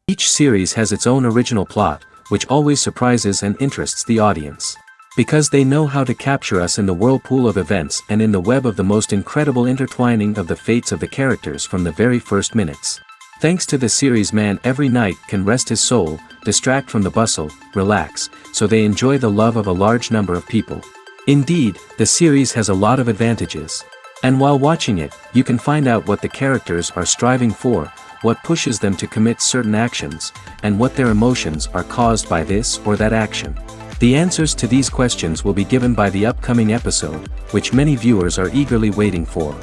Each series has its own original plot, which always surprises and interests the audience. Because they know how to capture us in the whirlpool of events and in the web of the most incredible intertwining of the fates of the characters from the very first minutes. Thanks to the series, man every night can rest his soul, distract from the bustle, relax, so they enjoy the love of a large number of people. Indeed, the series has a lot of advantages. And while watching it, you can find out what the characters are striving for, what pushes them to commit certain actions, and what their emotions are caused by this or that action. The answers to these questions will be given by the upcoming episode, which many viewers are eagerly waiting for.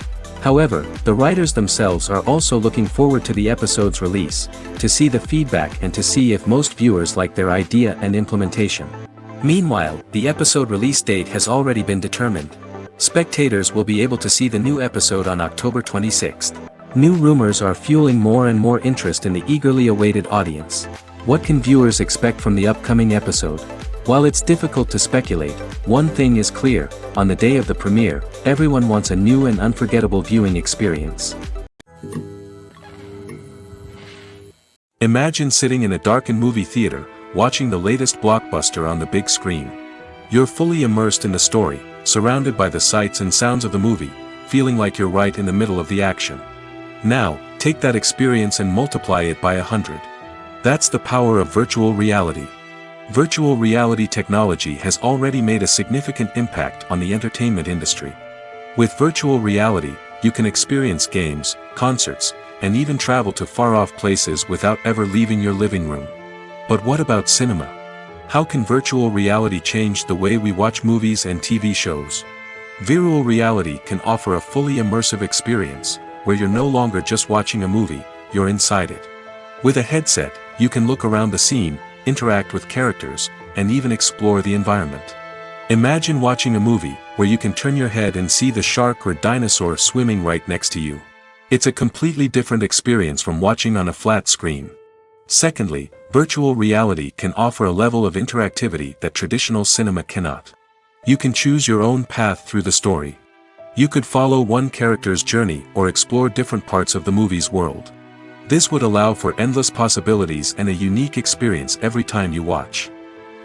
However, the writers themselves are also looking forward to the episode's release, to see the feedback and to see if most viewers like their idea and implementation. Meanwhile, the episode release date has already been determined. Spectators will be able to see the new episode on October 26th. New rumors are fueling more and more interest in the eagerly awaited audience. What can viewers expect from the upcoming episode? While it's difficult to speculate, one thing is clear: on the day of the premiere, everyone wants a new and unforgettable viewing experience. Imagine sitting in a darkened movie theater, watching the latest blockbuster on the big screen. You're fully immersed in the story, surrounded by the sights and sounds of the movie, feeling like you're right in the middle of the action. Now, take that experience and multiply it by 100. That's the power of virtual reality. Virtual reality technology has already made a significant impact on the entertainment industry. With virtual reality, you can experience games, concerts, and even travel to far-off places without ever leaving your living room. But what about cinema? How can virtual reality change the way we watch movies and TV shows? Virtual reality can offer a fully immersive experience, where you're no longer just watching a movie, you're inside it. With a headset, you can look around the scene, interact with characters, and even explore the environment. Imagine watching a movie where you can turn your head and see the shark or dinosaur swimming right next to you. It's a completely different experience from watching on a flat screen. Secondly, virtual reality can offer a level of interactivity that traditional cinema cannot. You can choose your own path through the story. You could follow one character's journey or explore different parts of the movie's world. This would allow for endless possibilities and a unique experience every time you watch.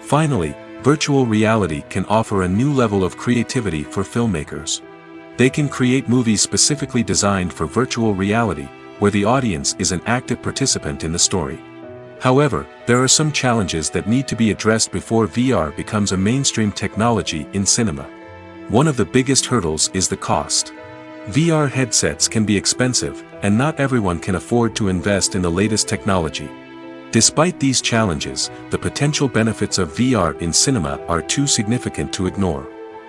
Finally, virtual reality can offer a new level of creativity for filmmakers. They can create movies specifically designed for virtual reality, where the audience is an active participant in the story. However, there are some challenges that need to be addressed before VR becomes a mainstream technology in cinema. One of the biggest hurdles is the cost. VR headsets can be expensive, and not everyone can afford to invest in the latest technology. Despite these challenges, the potential benefits of VR in cinema are too significant to ignore.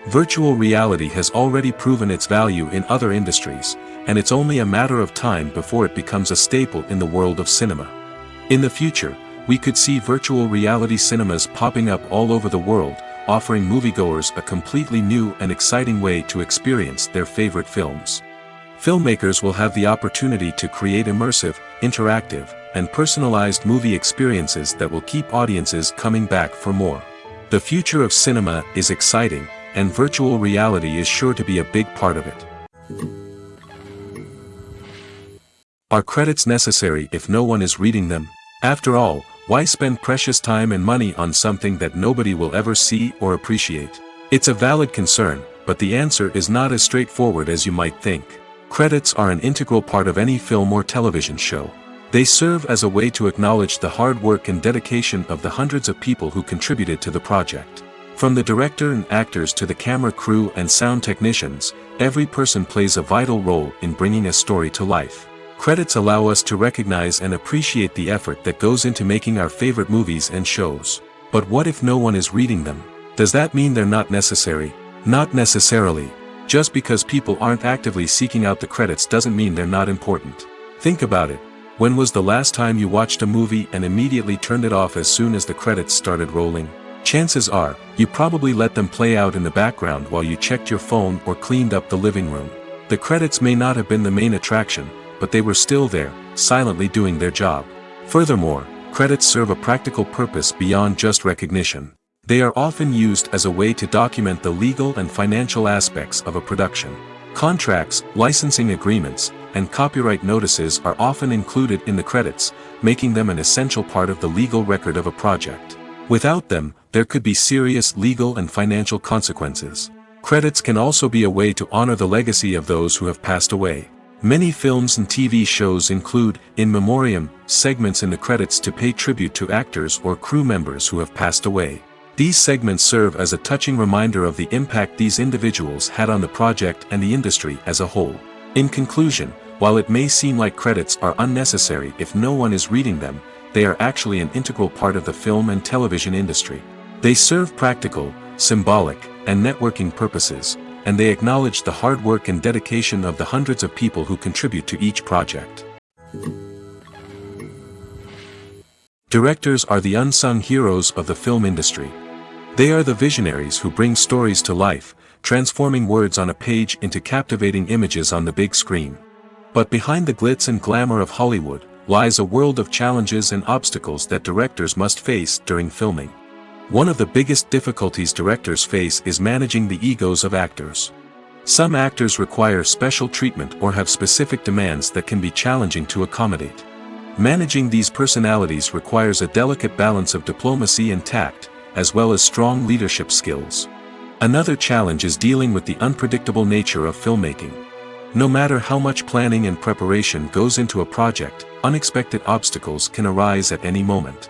Virtual reality has already proven its value in other industries, and it's only a matter of time before it becomes a staple in the world of cinema. In the future, we could see virtual reality cinemas popping up all over the world, offering moviegoers a completely new and exciting way to experience their favorite films. Filmmakers will have the opportunity to create immersive, interactive, and personalized movie experiences that will keep audiences coming back for more. The future of cinema is exciting, and virtual reality is sure to be a big part of it. Are credits necessary if no one is reading them? After all, why spend precious time and money on something that nobody will ever see or appreciate? It's a valid concern, but the answer is not as straightforward as you might think. Credits are an integral part of any film or television show. They serve as a way to acknowledge the hard work and dedication of the hundreds of people who contributed to the project. From the director and actors to the camera crew and sound technicians, every person plays a vital role in bringing a story to life. Credits allow us to recognize and appreciate the effort that goes into making our favorite movies and shows. But what if no one is reading them? Does that mean they're not necessary? Not necessarily. Just because people aren't actively seeking out the credits doesn't mean they're not important. Think about it. When was the last time you watched a movie and immediately turned it off as soon as the credits started rolling? Chances are, you probably let them play out in the background while you checked your phone or cleaned up the living room. The credits may not have been the main attraction, but they were still there, silently doing their job. Furthermore, credits serve a practical purpose beyond just recognition. They are often used as a way to document the legal and financial aspects of a production. Contracts, licensing agreements, and copyright notices are often included in the credits, making them an essential part of the legal record of a project. Without them, there could be serious legal and financial consequences. Credits can also be a way to honor the legacy of those who have passed away. Many films and TV shows include, in memoriam, segments in the credits to pay tribute to actors or crew members who have passed away. These segments serve as a touching reminder of the impact these individuals had on the project and the industry as a whole. In conclusion, while it may seem like credits are unnecessary if no one is reading them, they are actually an integral part of the film and television industry. They serve practical, symbolic, and networking purposes, and they acknowledge the hard work and dedication of the hundreds of people who contribute to each project. Directors are the unsung heroes of the film industry. They are the visionaries who bring stories to life, transforming words on a page into captivating images on the big screen. But behind the glitz and glamour of Hollywood, lies a world of challenges and obstacles that directors must face during filming. One of the biggest difficulties directors face is managing the egos of actors. Some actors require special treatment or have specific demands that can be challenging to accommodate. Managing these personalities requires a delicate balance of diplomacy and tact, as well as strong leadership skills. Another challenge is dealing with the unpredictable nature of filmmaking. No matter how much planning and preparation goes into a project, unexpected obstacles can arise at any moment.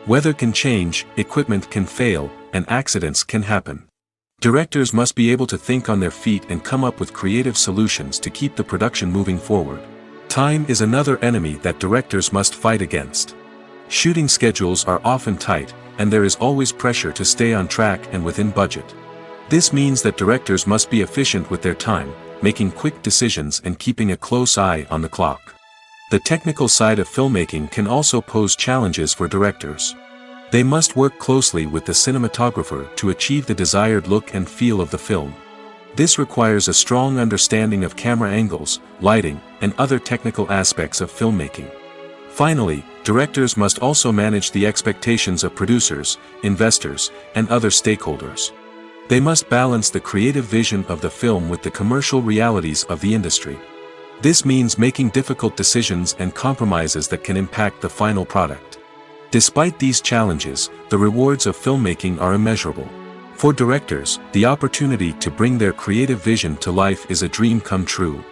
Weather can change, equipment can fail, and accidents can happen. Directors must be able to think on their feet and come up with creative solutions to keep the production moving forward. Time is another enemy that directors must fight against. Shooting schedules are often tight, and there is always pressure to stay on track and within budget. This means that directors must be efficient with their time, making quick decisions and keeping a close eye on the clock. The technical side of filmmaking can also pose challenges for directors. They must work closely with the cinematographer to achieve the desired look and feel of the film. This requires a strong understanding of camera angles, lighting, and other technical aspects of filmmaking. Finally, directors must also manage the expectations of producers, investors, and other stakeholders. They must balance the creative vision of the film with the commercial realities of the industry. This means making difficult decisions and compromises that can impact the final product. Despite these challenges, the rewards of filmmaking are immeasurable. For directors, the opportunity to bring their creative vision to life is a dream come true.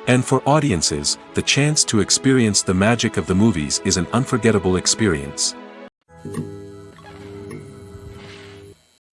And for audiences, the chance to experience the magic of the movies is an unforgettable experience.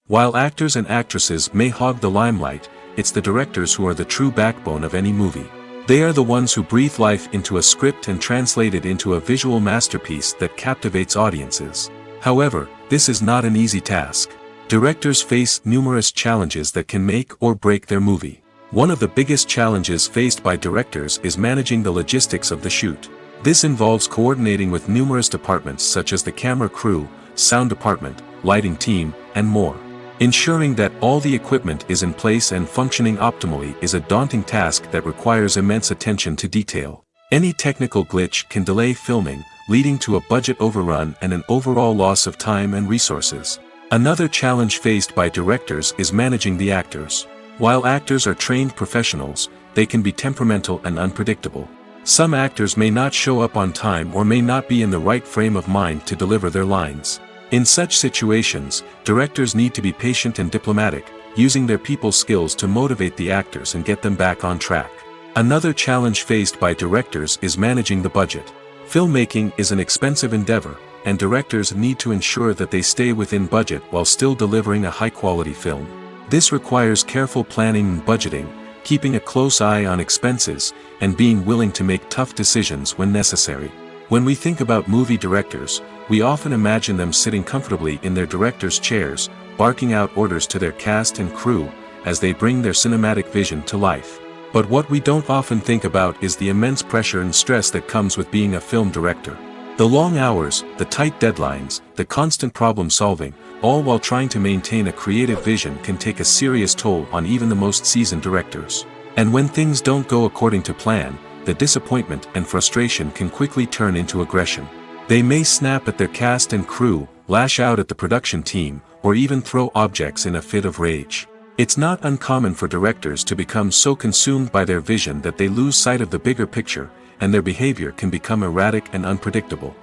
While actors and actresses may hog the limelight, it's the directors who are the true backbone of any movie. They are the ones who breathe life into a script and translate it into a visual masterpiece that captivates audiences. However, this is not an easy task. Directors face numerous challenges that can make or break their movie. One of the biggest challenges faced by directors is managing the logistics of the shoot. This involves coordinating with numerous departments such as the camera crew, sound department, lighting team, and more. Ensuring that all the equipment is in place and functioning optimally is a daunting task that requires immense attention to detail. Any technical glitch can delay filming, leading to a budget overrun and an overall loss of time and resources. Another challenge faced by directors is managing the actors. While actors are trained professionals, they can be temperamental and unpredictable. Some actors may not show up on time or may not be in the right frame of mind to deliver their lines. In such situations, directors need to be patient and diplomatic, using their people skills to motivate the actors and get them back on track. Another challenge faced by directors is managing the budget. Filmmaking is an expensive endeavor, and directors need to ensure that they stay within budget while still delivering a high-quality film. This requires careful planning and budgeting, keeping a close eye on expenses, and being willing to make tough decisions when necessary. When we think about movie directors, we often imagine them sitting comfortably in their director's chairs, barking out orders to their cast and crew, as they bring their cinematic vision to life. But what we don't often think about is the immense pressure and stress that comes with being a film director. The long hours, the tight deadlines, the constant problem solving, all while trying to maintain a creative vision can take a serious toll on even the most seasoned directors. And when things don't go according to plan, the disappointment and frustration can quickly turn into aggression. They may snap at their cast and crew, lash out at the production team, or even throw objects in a fit of rage. It's not uncommon for directors to become so consumed by their vision that they lose sight of the bigger picture, and their behavior can become erratic and unpredictable.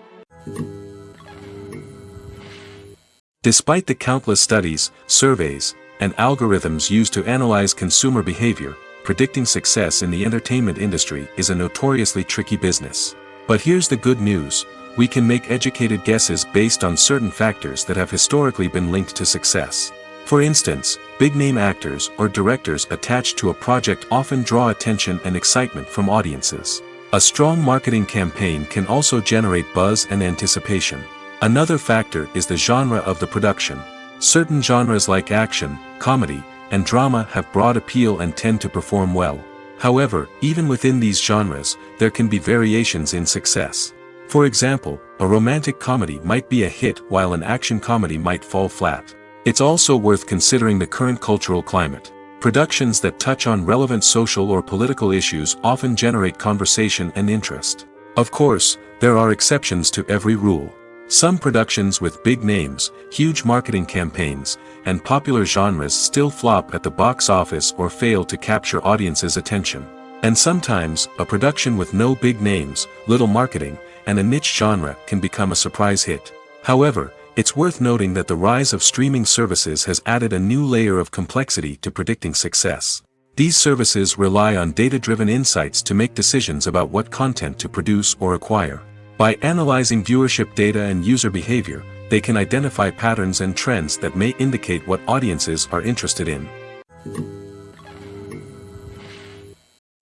Despite the countless studies, surveys, and algorithms used to analyze consumer behavior, predicting success in the entertainment industry is a notoriously tricky business. But here's the good news: we can make educated guesses based on certain factors that have historically been linked to success. For instance, big-name actors or directors attached to a project often draw attention and excitement from audiences. A strong marketing campaign can also generate buzz and anticipation. Another factor is the genre of the production. Certain genres like action, comedy, and drama have broad appeal and tend to perform well. However, even within these genres, there can be variations in success. For example, a romantic comedy might be a hit while an action comedy might fall flat. It's also worth considering the current cultural climate. Productions that touch on relevant social or political issues often generate conversation and interest. Of course, there are exceptions to every rule. Some productions with big names, huge marketing campaigns, and popular genres still flop at the box office or fail to capture audiences' attention. And sometimes, a production with no big names, little marketing, and a niche genre can become a surprise hit. However, it's worth noting that the rise of streaming services has added a new layer of complexity to predicting success. These services rely on data-driven insights to make decisions about what content to produce or acquire. By analyzing viewership data and user behavior, they can identify patterns and trends that may indicate what audiences are interested in.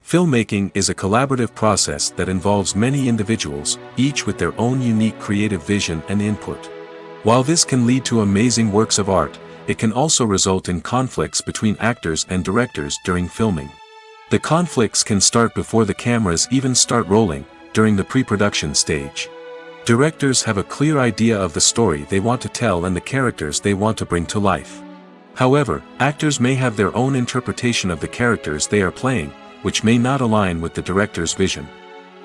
Filmmaking is a collaborative process that involves many individuals, each with their own unique creative vision and input. While this can lead to amazing works of art, it can also result in conflicts between actors and directors during filming. The conflicts can start before the cameras even start rolling, during the pre-production stage. Directors have a clear idea of the story they want to tell and the characters they want to bring to life. However, actors may have their own interpretation of the characters they are playing, which may not align with the director's vision.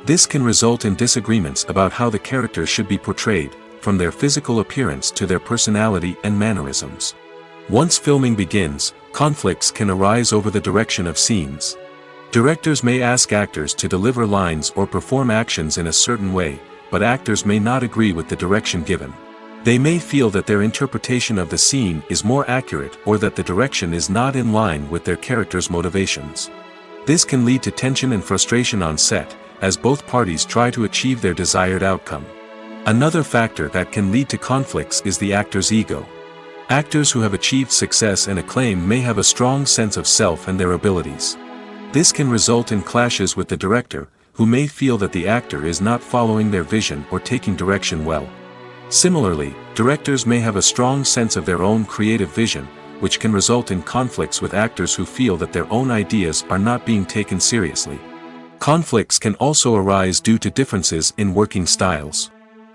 This can result in disagreements about how the characters should be portrayed, from their physical appearance to their personality and mannerisms. Once filming begins, conflicts can arise over the direction of scenes. Directors may ask actors to deliver lines or perform actions in a certain way, but actors may not agree with the direction given. They may feel that their interpretation of the scene is more accurate or that the direction is not in line with their character's motivations. This can lead to tension and frustration on set, as both parties try to achieve their desired outcome. Another factor that can lead to conflicts is the actor's ego. Actors who have achieved success and acclaim may have a strong sense of self and their abilities. This can result in clashes with the director, who may feel that the actor is not following their vision or taking direction well. Similarly, directors may have a strong sense of their own creative vision, which can result in conflicts with actors who feel that their own ideas are not being taken seriously. Conflicts can also arise due to differences in working styles.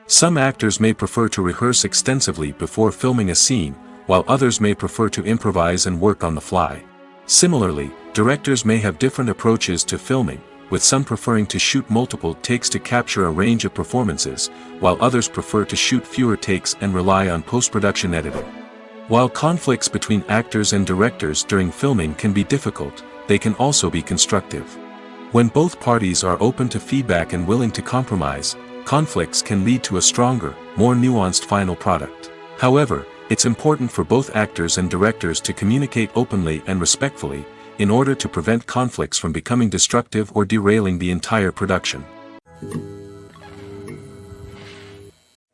Some actors may prefer to rehearse extensively before filming a scene, while others may prefer to improvise and work on the fly. Similarly, directors may have different approaches to filming, with some preferring to shoot multiple takes to capture a range of performances, while others prefer to shoot fewer takes and rely on post-production editing. While conflicts between actors and directors during filming can be difficult, they can also be constructive. When both parties are open to feedback and willing to compromise, conflicts can lead to a stronger, more nuanced final product. However, it's important for both actors and directors to communicate openly and respectfully, in order to prevent conflicts from becoming destructive or derailing the entire production.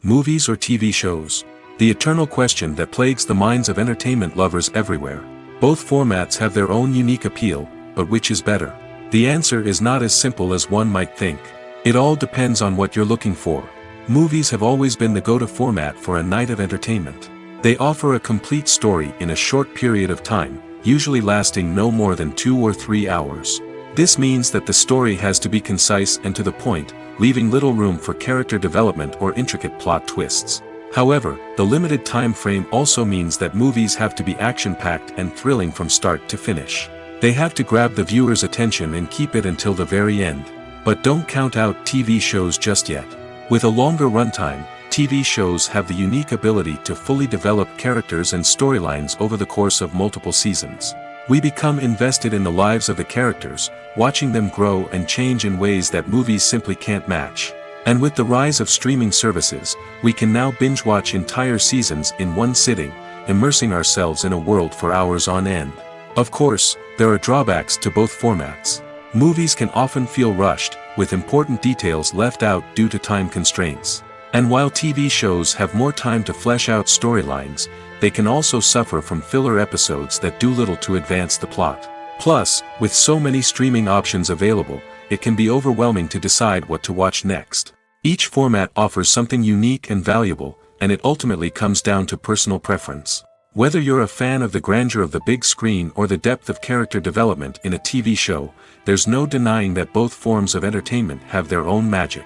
Movies or TV shows? The eternal question that plagues the minds of entertainment lovers everywhere. Both formats have their own unique appeal, but which is better? The answer is not as simple as one might think. It all depends on what you're looking for. Movies have always been the go-to format for a night of entertainment. They offer a complete story in a short period of time, usually lasting no more than 2 or 3 hours. This means that the story has to be concise and to the point, leaving little room for character development or intricate plot twists. However, the limited time frame also means that movies have to be action-packed and thrilling from start to finish. They have to grab the viewer's attention and keep it until the very end. But don't count out TV shows just yet. With a longer runtime, TV shows have the unique ability to fully develop characters and storylines over the course of multiple seasons. We become invested in the lives of the characters, watching them grow and change in ways that movies simply can't match. And with the rise of streaming services, we can now binge-watch entire seasons in one sitting, immersing ourselves in a world for hours on end. Of course, there are drawbacks to both formats. Movies can often feel rushed, with important details left out due to time constraints. And while TV shows have more time to flesh out storylines, they can also suffer from filler episodes that do little to advance the plot. Plus, with so many streaming options available, it can be overwhelming to decide what to watch next. Each format offers something unique and valuable, and it ultimately comes down to personal preference. Whether you're a fan of the grandeur of the big screen or the depth of character development in a TV show, there's no denying that both forms of entertainment have their own magic.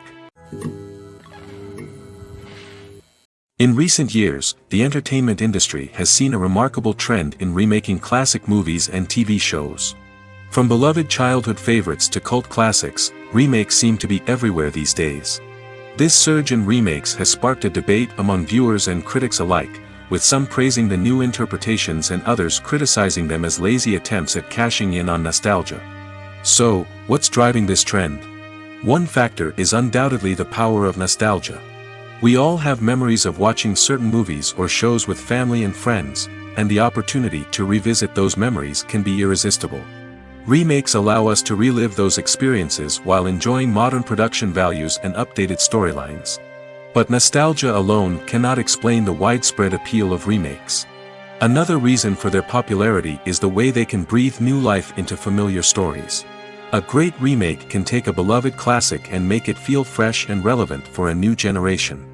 In recent years, the entertainment industry has seen a remarkable trend in remaking classic movies and TV shows. From beloved childhood favorites to cult classics, remakes seem to be everywhere these days. This surge in remakes has sparked a debate among viewers and critics alike, with some praising the new interpretations and others criticizing them as lazy attempts at cashing in on nostalgia. So, what's driving this trend? One factor is undoubtedly the power of nostalgia. We all have memories of watching certain movies or shows with family and friends, and the opportunity to revisit those memories can be irresistible. Remakes allow us to relive those experiences while enjoying modern production values and updated storylines. But nostalgia alone cannot explain the widespread appeal of remakes. Another reason for their popularity is the way they can breathe new life into familiar stories. A great remake can take a beloved classic and make it feel fresh and relevant for a new generation.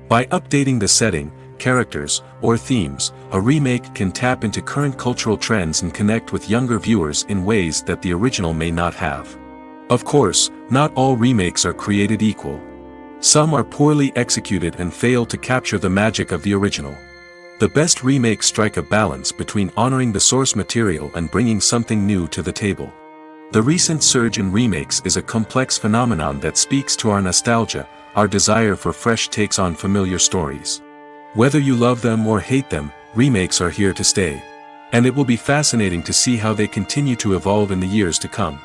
By updating the setting, characters, or themes, a remake can tap into current cultural trends and connect with younger viewers in ways that the original may not have. Of course, not all remakes are created equal. Some are poorly executed and fail to capture the magic of the original. The best remakes strike a balance between honoring the source material and bringing something new to the table. The recent surge in remakes is a complex phenomenon that speaks to our nostalgia, our desire for fresh takes on familiar stories. Whether you love them or hate them, remakes are here to stay. And it will be fascinating to see how they continue to evolve in the years to come.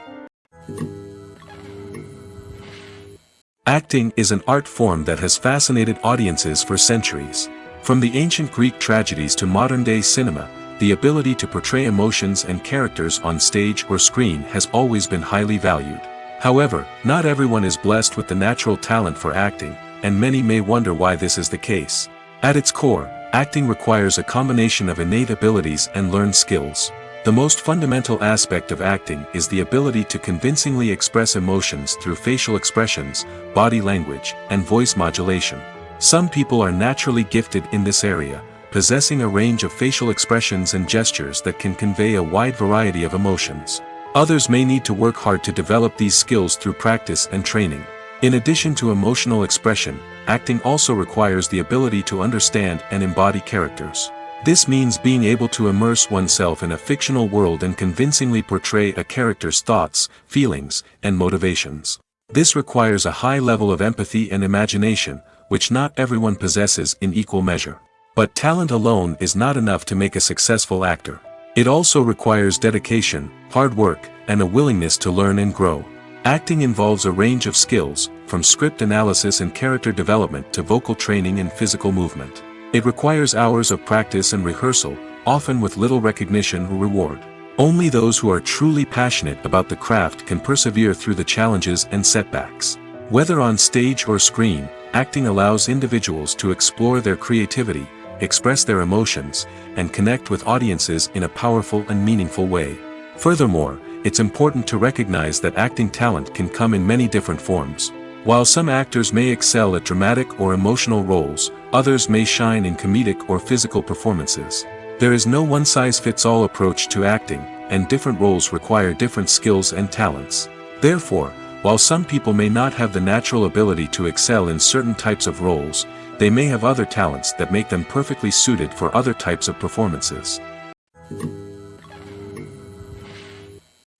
Acting is an art form that has fascinated audiences for centuries. From the ancient Greek tragedies to modern-day cinema, the ability to portray emotions and characters on stage or screen has always been highly valued. However, not everyone is blessed with the natural talent for acting, and many may wonder why this is the case. At its core, acting requires a combination of innate abilities and learned skills. The most fundamental aspect of acting is the ability to convincingly express emotions through facial expressions, body language, and voice modulation. Some people are naturally gifted in this area, possessing a range of facial expressions and gestures that can convey a wide variety of emotions. Others may need to work hard to develop these skills through practice and training. In addition to emotional expression, acting also requires the ability to understand and embody characters. This means being able to immerse oneself in a fictional world and convincingly portray a character's thoughts, feelings, and motivations. This requires a high level of empathy and imagination, which not everyone possesses in equal measure. But talent alone is not enough to make a successful actor. It also requires dedication, hard work, and a willingness to learn and grow. Acting involves a range of skills, from script analysis and character development to vocal training and physical movement. It requires hours of practice and rehearsal, often with little recognition or reward. Only those who are truly passionate about the craft can persevere through the challenges and setbacks. Whether on stage or screen, acting allows individuals to explore their creativity, express their emotions, and connect with audiences in a powerful and meaningful way. Furthermore, it's important to recognize that acting talent can come in many different forms. While some actors may excel at dramatic or emotional roles, others may shine in comedic or physical performances. There is no one-size-fits-all approach to acting, and different roles require different skills and talents. Therefore, while some people may not have the natural ability to excel in certain types of roles, they may have other talents that make them perfectly suited for other types of performances.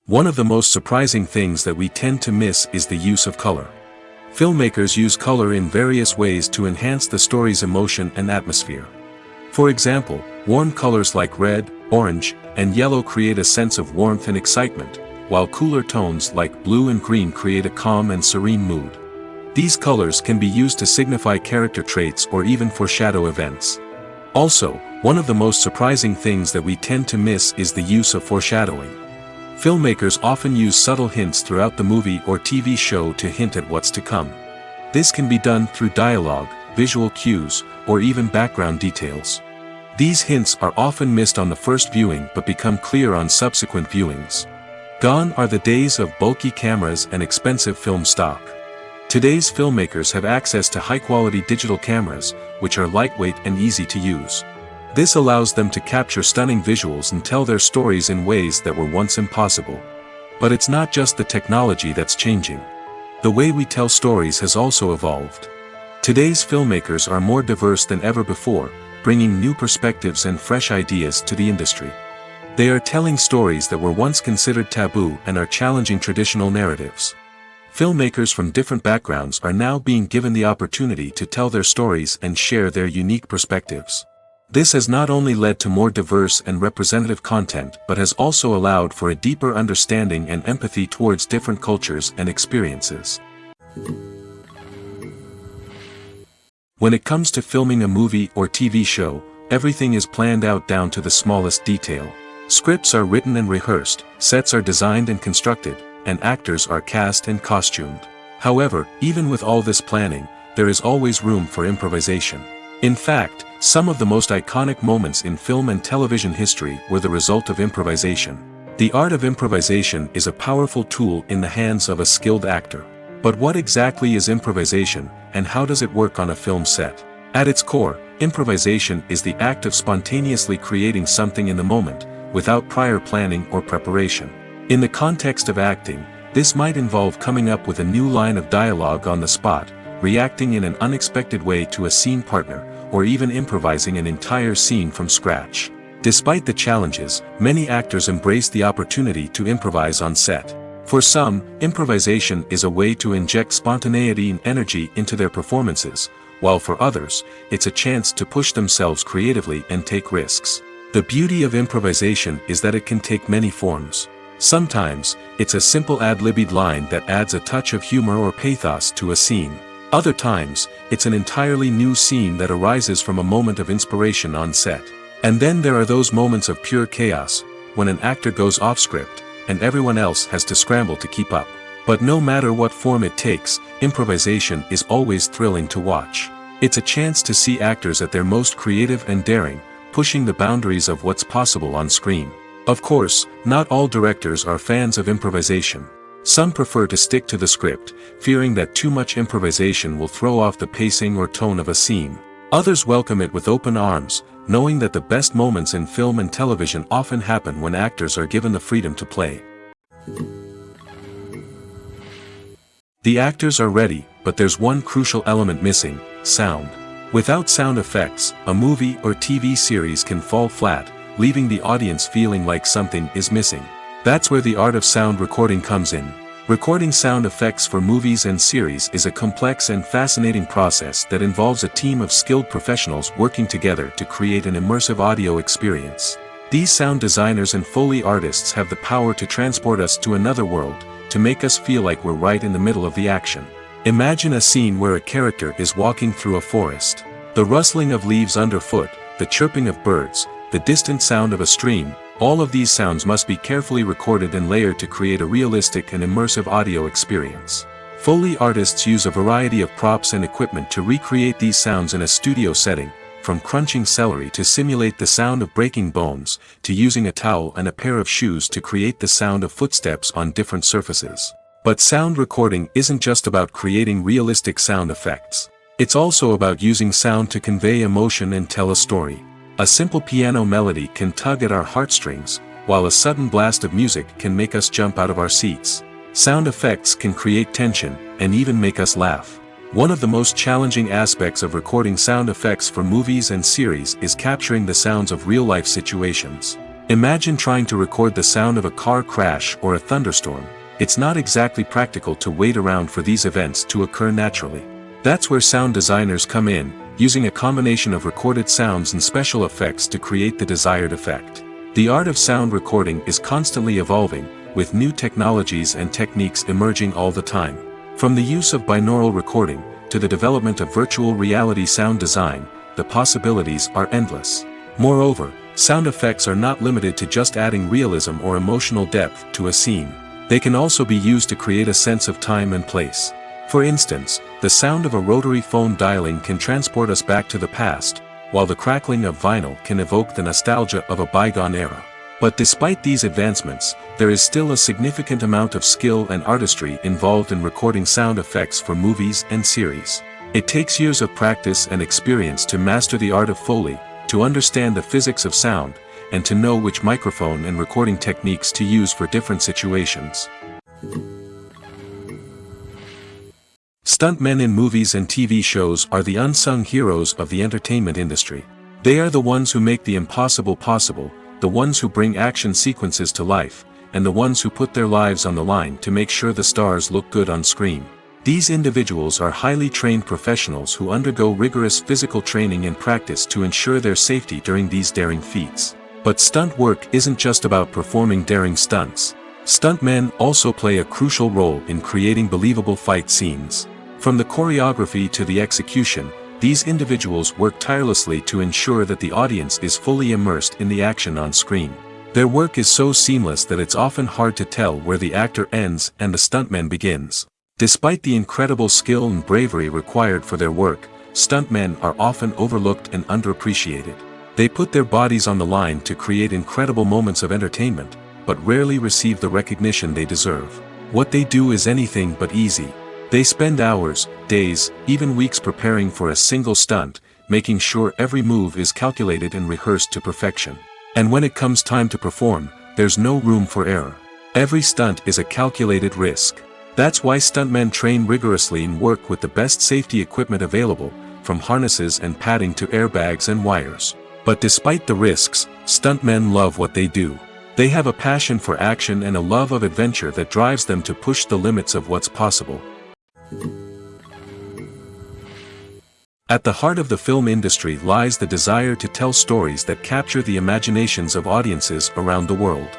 One of the most surprising things that we tend to miss is the use of color. Filmmakers use color in various ways to enhance the story's emotion and atmosphere. For example, warm colors like red, orange, and yellow create a sense of warmth and excitement, while cooler tones like blue and green create a calm and serene mood. These colors can be used to signify character traits or even foreshadow events. Also, one of the most surprising things that we tend to miss is the use of foreshadowing. Filmmakers often use subtle hints throughout the movie or TV show to hint at what's to come. This can be done through dialogue, visual cues, or even background details. These hints are often missed on the first viewing but become clear on subsequent viewings. Gone are the days of bulky cameras and expensive film stock. Today's filmmakers have access to high-quality digital cameras, which are lightweight and easy to use. This allows them to capture stunning visuals and tell their stories in ways that were once impossible. But it's not just the technology that's changing. The way we tell stories has also evolved. Today's filmmakers are more diverse than ever before, bringing new perspectives and fresh ideas to the industry. They are telling stories that were once considered taboo and are challenging traditional narratives. Filmmakers from different backgrounds are now being given the opportunity to tell their stories and share their unique perspectives. This has not only led to more diverse and representative content but has also allowed for a deeper understanding and empathy towards different cultures and experiences. When it comes to filming a movie or TV show, everything is planned out down to the smallest detail. Scripts are written and rehearsed, sets are designed and constructed, and actors are cast and costumed. However, even with all this planning, there is always room for improvisation. In fact, some of the most iconic moments in film and television history were the result of improvisation. The art of improvisation is a powerful tool in the hands of a skilled actor. But what exactly is improvisation, and how does it work on a film set? At its core, improvisation is the act of spontaneously creating something in the moment, without prior planning or preparation. In the context of acting, this might involve coming up with a new line of dialogue on the spot, reacting in an unexpected way to a scene partner, or even improvising an entire scene from scratch. Despite the challenges, many actors embrace the opportunity to improvise on set. For some, improvisation is a way to inject spontaneity and energy into their performances, while for others, it's a chance to push themselves creatively and take risks. The beauty of improvisation is that it can take many forms. Sometimes, it's a simple ad-libbed line that adds a touch of humor or pathos to a scene. Other times, it's an entirely new scene that arises from a moment of inspiration on set. And then there are those moments of pure chaos, when an actor goes off script, and everyone else has to scramble to keep up. But no matter what form it takes, improvisation is always thrilling to watch. It's a chance to see actors at their most creative and daring, pushing the boundaries of what's possible on screen. Of course, not all directors are fans of improvisation. Some prefer to stick to the script, fearing that too much improvisation will throw off the pacing or tone of a scene. Others welcome it with open arms, knowing that the best moments in film and television often happen when actors are given the freedom to play. The actors are ready, but there's one crucial element missing: sound. Without sound effects, a movie or TV series can fall flat, leaving the audience feeling like something is missing. That's where the art of sound recording comes in. Recording sound effects for movies and series is a complex and fascinating process that involves a team of skilled professionals working together to create an immersive audio experience. These sound designers and Foley artists have the power to transport us to another world, to make us feel like we're right in the middle of the action. Imagine a scene where a character is walking through a forest. The rustling of leaves underfoot, the chirping of birds, the distant sound of a stream, all of these sounds must be carefully recorded and layered to create a realistic and immersive audio experience. Foley artists use a variety of props and equipment to recreate these sounds in a studio setting, from crunching celery to simulate the sound of breaking bones, to using a towel and a pair of shoes to create the sound of footsteps on different surfaces. But sound recording isn't just about creating realistic sound effects. It's also about using sound to convey emotion and tell a story. A simple piano melody can tug at our heartstrings, while a sudden blast of music can make us jump out of our seats. Sound effects can create tension, and even make us laugh. One of the most challenging aspects of recording sound effects for movies and series is capturing the sounds of real-life situations. Imagine trying to record the sound of a car crash or a thunderstorm. It's not exactly practical to wait around for these events to occur naturally. That's where sound designers come in, using a combination of recorded sounds and special effects to create the desired effect. The art of sound recording is constantly evolving, with new technologies and techniques emerging all the time. From the use of binaural recording, to the development of virtual reality sound design, the possibilities are endless. Moreover, sound effects are not limited to just adding realism or emotional depth to a scene. They can also be used to create a sense of time and place. For instance, the sound of a rotary phone dialing can transport us back to the past, while the crackling of vinyl can evoke the nostalgia of a bygone era. But despite these advancements, there is still a significant amount of skill and artistry involved in recording sound effects for movies and series. It takes years of practice and experience to master the art of Foley, to understand the physics of sound, and to know which microphone and recording techniques to use for different situations. Stuntmen in movies and TV shows are the unsung heroes of the entertainment industry. They are the ones who make the impossible possible, the ones who bring action sequences to life, and the ones who put their lives on the line to make sure the stars look good on screen. These individuals are highly trained professionals who undergo rigorous physical training and practice to ensure their safety during these daring feats. But stunt work isn't just about performing daring stunts. Stuntmen also play a crucial role in creating believable fight scenes. From the choreography to the execution, these individuals work tirelessly to ensure that the audience is fully immersed in the action on screen. Their work is so seamless that it's often hard to tell where the actor ends and the stuntman begins. Despite the incredible skill and bravery required for their work, stuntmen are often overlooked and underappreciated. They put their bodies on the line to create incredible moments of entertainment, but rarely receive the recognition they deserve. What they do is anything but easy. They spend hours, days, even weeks preparing for a single stunt, making sure every move is calculated and rehearsed to perfection. And when it comes time to perform, there's no room for error. Every stunt is a calculated risk. That's why stuntmen train rigorously and work with the best safety equipment available, from harnesses and padding to airbags and wires. But despite the risks, stuntmen love what they do. They have a passion for action and a love of adventure that drives them to push the limits of what's possible. At the heart of the film industry lies the desire to tell stories that capture the imaginations of audiences around the world.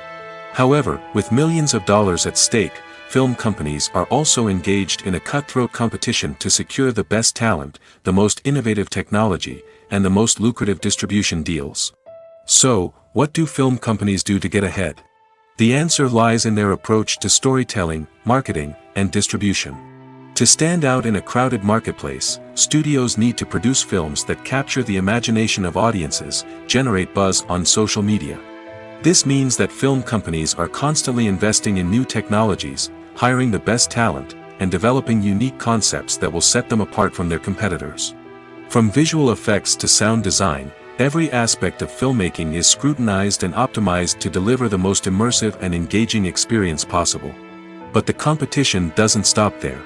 However, with millions of dollars at stake, film companies are also engaged in a cutthroat competition to secure the best talent, the most innovative technology, and the most lucrative distribution deals. So, what do film companies do to get ahead? The answer lies in their approach to storytelling, marketing, and distribution. To stand out in a crowded marketplace, studios need to produce films that capture the imagination of audiences, generate buzz on social media. This means that film companies are constantly investing in new technologies, hiring the best talent, and developing unique concepts that will set them apart from their competitors. From visual effects to sound design, every aspect of filmmaking is scrutinized and optimized to deliver the most immersive and engaging experience possible. But the competition doesn't stop there.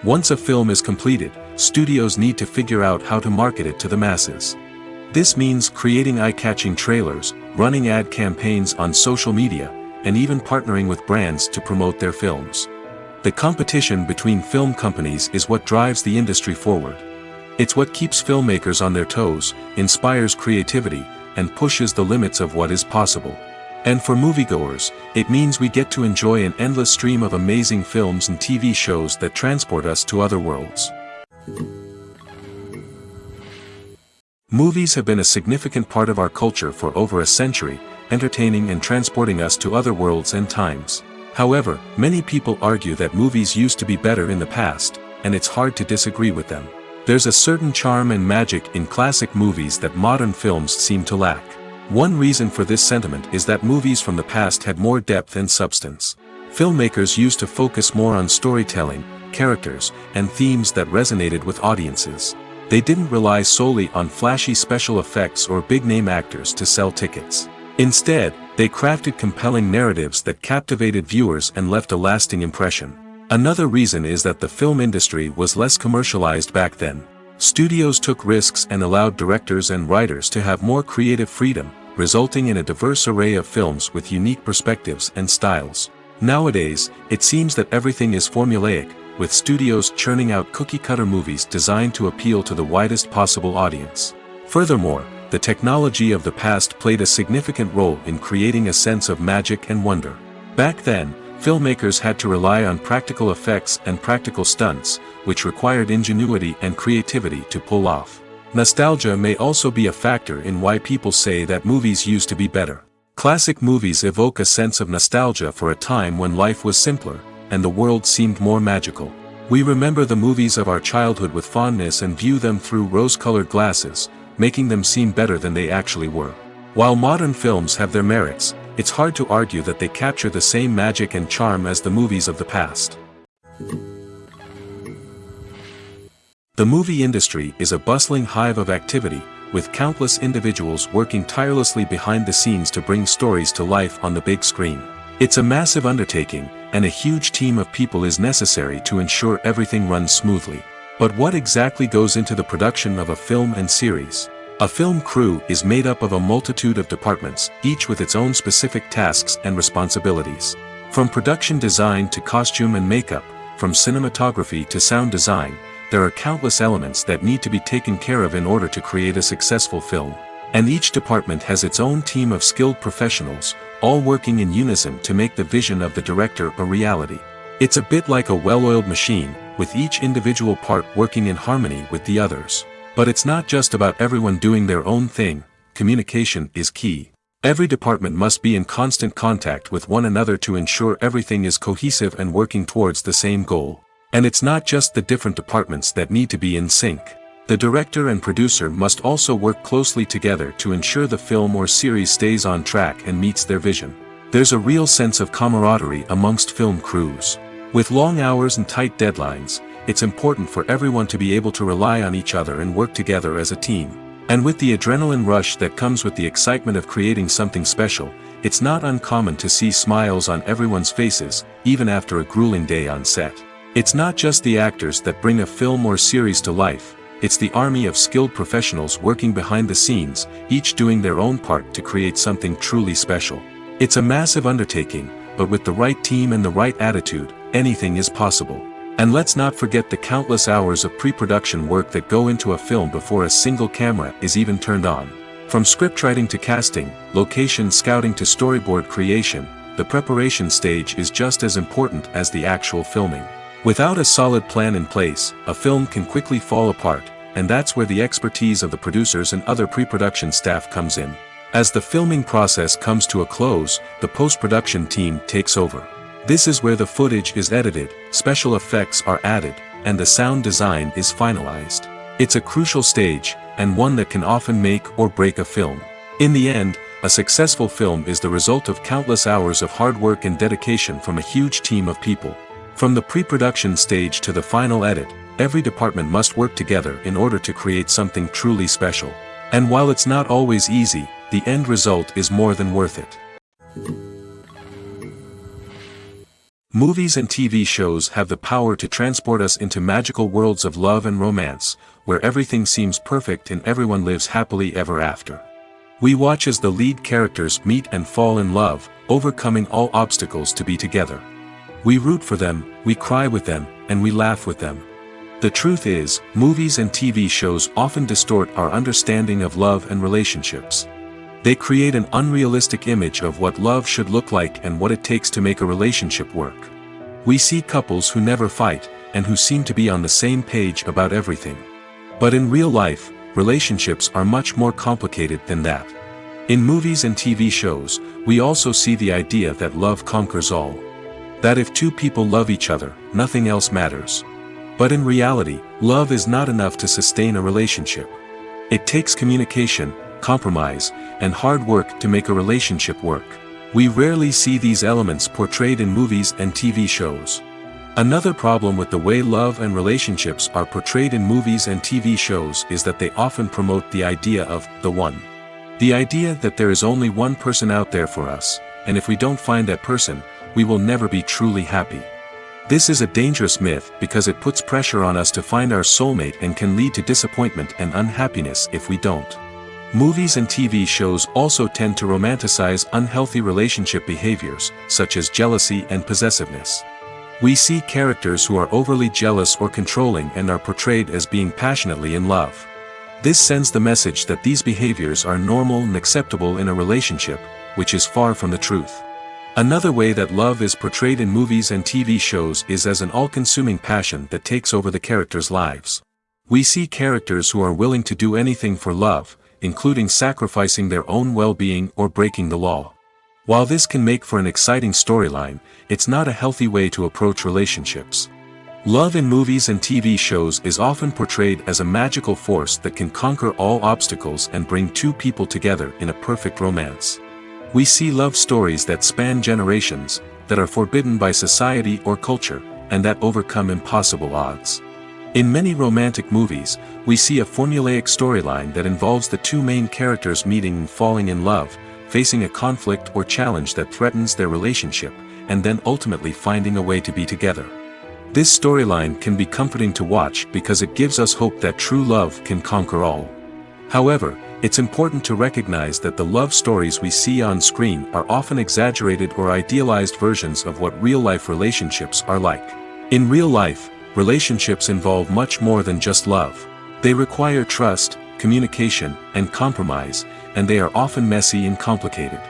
Once a film is completed, studios need to figure out how to market it to the masses. This means creating eye-catching trailers, running ad campaigns on social media, and even partnering with brands to promote their films. The competition between film companies is what drives the industry forward. It's what keeps filmmakers on their toes, inspires creativity, and pushes the limits of what is possible. And for moviegoers, it means we get to enjoy an endless stream of amazing films and TV shows that transport us to other worlds. Movies have been a significant part of our culture for over a century, entertaining and transporting us to other worlds and times. However, many people argue that movies used to be better in the past, and it's hard to disagree with them. There's a certain charm and magic in classic movies that modern films seem to lack. One reason for this sentiment is that movies from the past had more depth and substance. Filmmakers used to focus more on storytelling, characters, and themes that resonated with audiences. They didn't rely solely on flashy special effects or big-name actors to sell tickets. Instead, they crafted compelling narratives that captivated viewers and left a lasting impression. Another reason is that the film industry was less commercialized back then. Studios took risks and allowed directors and writers to have more creative freedom, resulting in a diverse array of films with unique perspectives and styles. Nowadays, it seems that everything is formulaic, with studios churning out cookie-cutter movies designed to appeal to the widest possible audience. Furthermore, the technology of the past played a significant role in creating a sense of magic and wonder. Back then, filmmakers had to rely on practical effects and practical stunts, which required ingenuity and creativity to pull off. Nostalgia may also be a factor in why people say that movies used to be better. Classic movies evoke a sense of nostalgia for a time when life was simpler, and the world seemed more magical. We remember the movies of our childhood with fondness and view them through rose-colored glasses, making them seem better than they actually were. While modern films have their merits, it's hard to argue that they capture the same magic and charm as the movies of the past. The movie industry is a bustling hive of activity, with countless individuals working tirelessly behind the scenes to bring stories to life on the big screen. It's a massive undertaking, and a huge team of people is necessary to ensure everything runs smoothly. But what exactly goes into the production of a film and series? A film crew is made up of a multitude of departments, each with its own specific tasks and responsibilities. From production design to costume and makeup, from cinematography to sound design, there are countless elements that need to be taken care of in order to create a successful film. And each department has its own team of skilled professionals, all working in unison to make the vision of the director a reality. It's a bit like a well-oiled machine, with each individual part working in harmony with the others. But it's not just about everyone doing their own thing. Communication is key. Every department must be in constant contact with one another to ensure everything is cohesive and working towards the same goal. And it's not just the different departments that need to be in sync. The director and producer must also work closely together to ensure the film or series stays on track and meets their vision. There's a real sense of camaraderie amongst film crews. With long hours and tight deadlines, it's important for everyone to be able to rely on each other and work together as a team. And with the adrenaline rush that comes with the excitement of creating something special, it's not uncommon to see smiles on everyone's faces, even after a grueling day on set. It's not just the actors that bring a film or series to life, it's the army of skilled professionals working behind the scenes, each doing their own part to create something truly special. It's a massive undertaking, but with the right team and the right attitude, anything is possible. And let's not forget the countless hours of pre-production work that go into a film before a single camera is even turned on. From scriptwriting to casting, location scouting to storyboard creation, the preparation stage is just as important as the actual filming. Without a solid plan in place, a film can quickly fall apart, and that's where the expertise of the producers and other pre-production staff comes in. As the filming process comes to a close, the post-production team takes over. This is where the footage is edited, special effects are added, and the sound design is finalized. It's a crucial stage, and one that can often make or break a film. In the end, a successful film is the result of countless hours of hard work and dedication from a huge team of people. From the pre-production stage to the final edit, every department must work together in order to create something truly special. And while it's not always easy, the end result is more than worth it. Movies and TV shows have the power to transport us into magical worlds of love and romance, where everything seems perfect and everyone lives happily ever after. We watch as the lead characters meet and fall in love, overcoming all obstacles to be together. We root for them, we cry with them, and we laugh with them. The truth is, movies and TV shows often distort our understanding of love and relationships. They create an unrealistic image of what love should look like and what it takes to make a relationship work. We see couples who never fight, and who seem to be on the same page about everything. But in real life, relationships are much more complicated than that. In movies and TV shows, we also see the idea that love conquers all. That if two people love each other, nothing else matters. But in reality, love is not enough to sustain a relationship. It takes communication, compromise, and hard work to make a relationship work. We rarely see these elements portrayed in movies and TV shows. Another problem with the way love and relationships are portrayed in movies and TV shows is that they often promote the idea of the one. The idea that there is only one person out there for us, and if we don't find that person, we will never be truly happy. This is a dangerous myth because it puts pressure on us to find our soulmate and can lead to disappointment and unhappiness if we don't. Movies and TV shows also tend to romanticize unhealthy relationship behaviors, such as jealousy and possessiveness. We see characters who are overly jealous or controlling and are portrayed as being passionately in love. This sends the message that these behaviors are normal and acceptable in a relationship, which is far from the truth. Another way that love is portrayed in movies and TV shows is as an all-consuming passion that takes over the characters' lives. We see characters who are willing to do anything for love, including sacrificing their own well-being or breaking the law. While this can make for an exciting storyline, it's not a healthy way to approach relationships. Love in movies and TV shows is often portrayed as a magical force that can conquer all obstacles and bring two people together in a perfect romance. We see love stories that span generations, that are forbidden by society or culture, and that overcome impossible odds. In many romantic movies, we see a formulaic storyline that involves the two main characters meeting and falling in love, facing a conflict or challenge that threatens their relationship, and then ultimately finding a way to be together. This storyline can be comforting to watch because it gives us hope that true love can conquer all. However, it's important to recognize that the love stories we see on screen are often exaggerated or idealized versions of what real-life relationships are like. In real life, relationships involve much more than just love. They require trust, communication, and compromise, and they are often messy and complicated.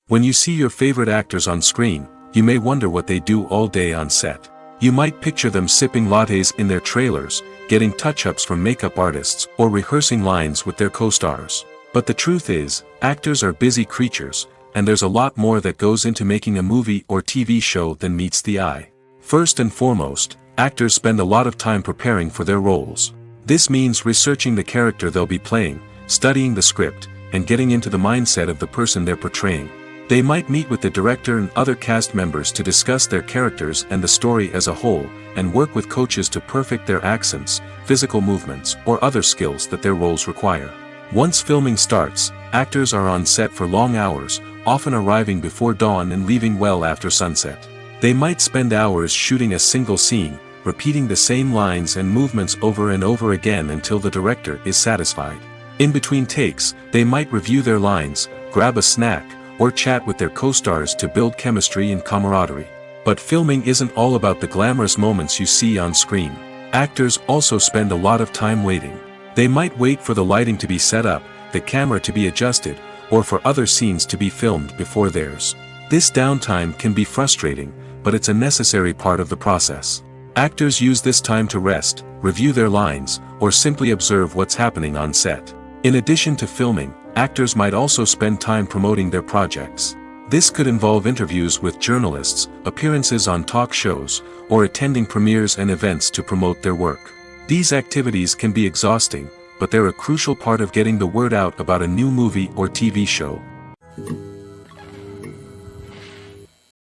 When you see your favorite actors on screen, you may wonder what they do all day on set. You might picture them sipping lattes in their trailers, getting touch-ups from makeup artists, or rehearsing lines with their co-stars. But the truth is, actors are busy creatures, and there's a lot more that goes into making a movie or TV show than meets the eye. First and foremost, actors spend a lot of time preparing for their roles. This means researching the character they'll be playing, studying the script, and getting into the mindset of the person they're portraying. They might meet with the director and other cast members to discuss their characters and the story as a whole, and work with coaches to perfect their accents, physical movements, or other skills that their roles require. Once filming starts, actors are on set for long hours, often arriving before dawn and leaving well after sunset. They might spend hours shooting a single scene, repeating the same lines and movements over and over again until the director is satisfied. In between takes, they might review their lines, grab a snack, or chat with their co-stars to build chemistry and camaraderie. But filming isn't all about the glamorous moments you see on screen. Actors also spend a lot of time waiting. They might wait for the lighting to be set up, the camera to be adjusted, or for other scenes to be filmed before theirs. This downtime can be frustrating, but it's a necessary part of the process. Actors use this time to rest, review their lines, or simply observe what's happening on set. In addition to filming, actors might also spend time promoting their projects. This could involve interviews with journalists, appearances on talk shows, or attending premieres and events to promote their work. These activities can be exhausting, but they're a crucial part of getting the word out about a new movie or TV show.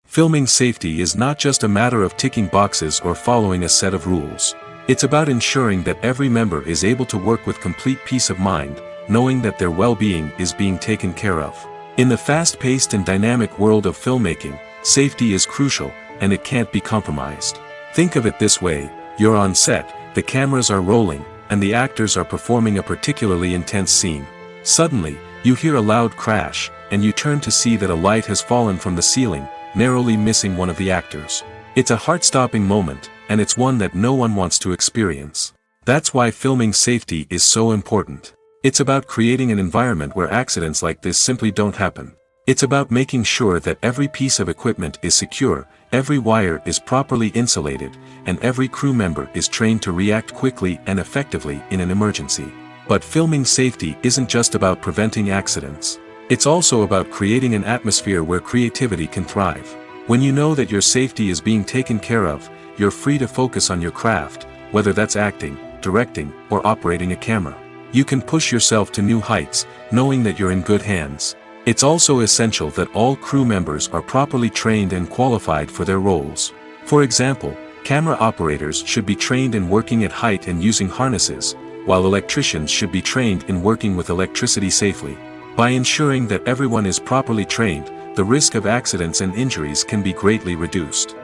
Filming safety is not just a matter of ticking boxes or following a set of rules. It's about ensuring that every member is able to work with complete peace of mind, knowing that their well-being is being taken care of. In the fast-paced and dynamic world of filmmaking, safety is crucial, and it can't be compromised. Think of it this way: you're on set, the cameras are rolling, and the actors are performing a particularly intense scene. Suddenly, you hear a loud crash, and you turn to see that a light has fallen from the ceiling, narrowly missing one of the actors. It's a heart-stopping moment, and it's one that no one wants to experience. That's why filming safety is so important. It's about creating an environment where accidents like this simply don't happen. It's about making sure that every piece of equipment is secure, every wire is properly insulated, and every crew member is trained to react quickly and effectively in an emergency. But filming safety isn't just about preventing accidents. It's also about creating an atmosphere where creativity can thrive. When you know that your safety is being taken care of, you're free to focus on your craft, whether that's acting, directing, or operating a camera. You can push yourself to new heights, knowing that you're in good hands. It's also essential that all crew members are properly trained and qualified for their roles. For example, camera operators should be trained in working at height and using harnesses, while electricians should be trained in working with electricity safely. By ensuring that everyone is properly trained, the risk of accidents and injuries can be greatly reduced.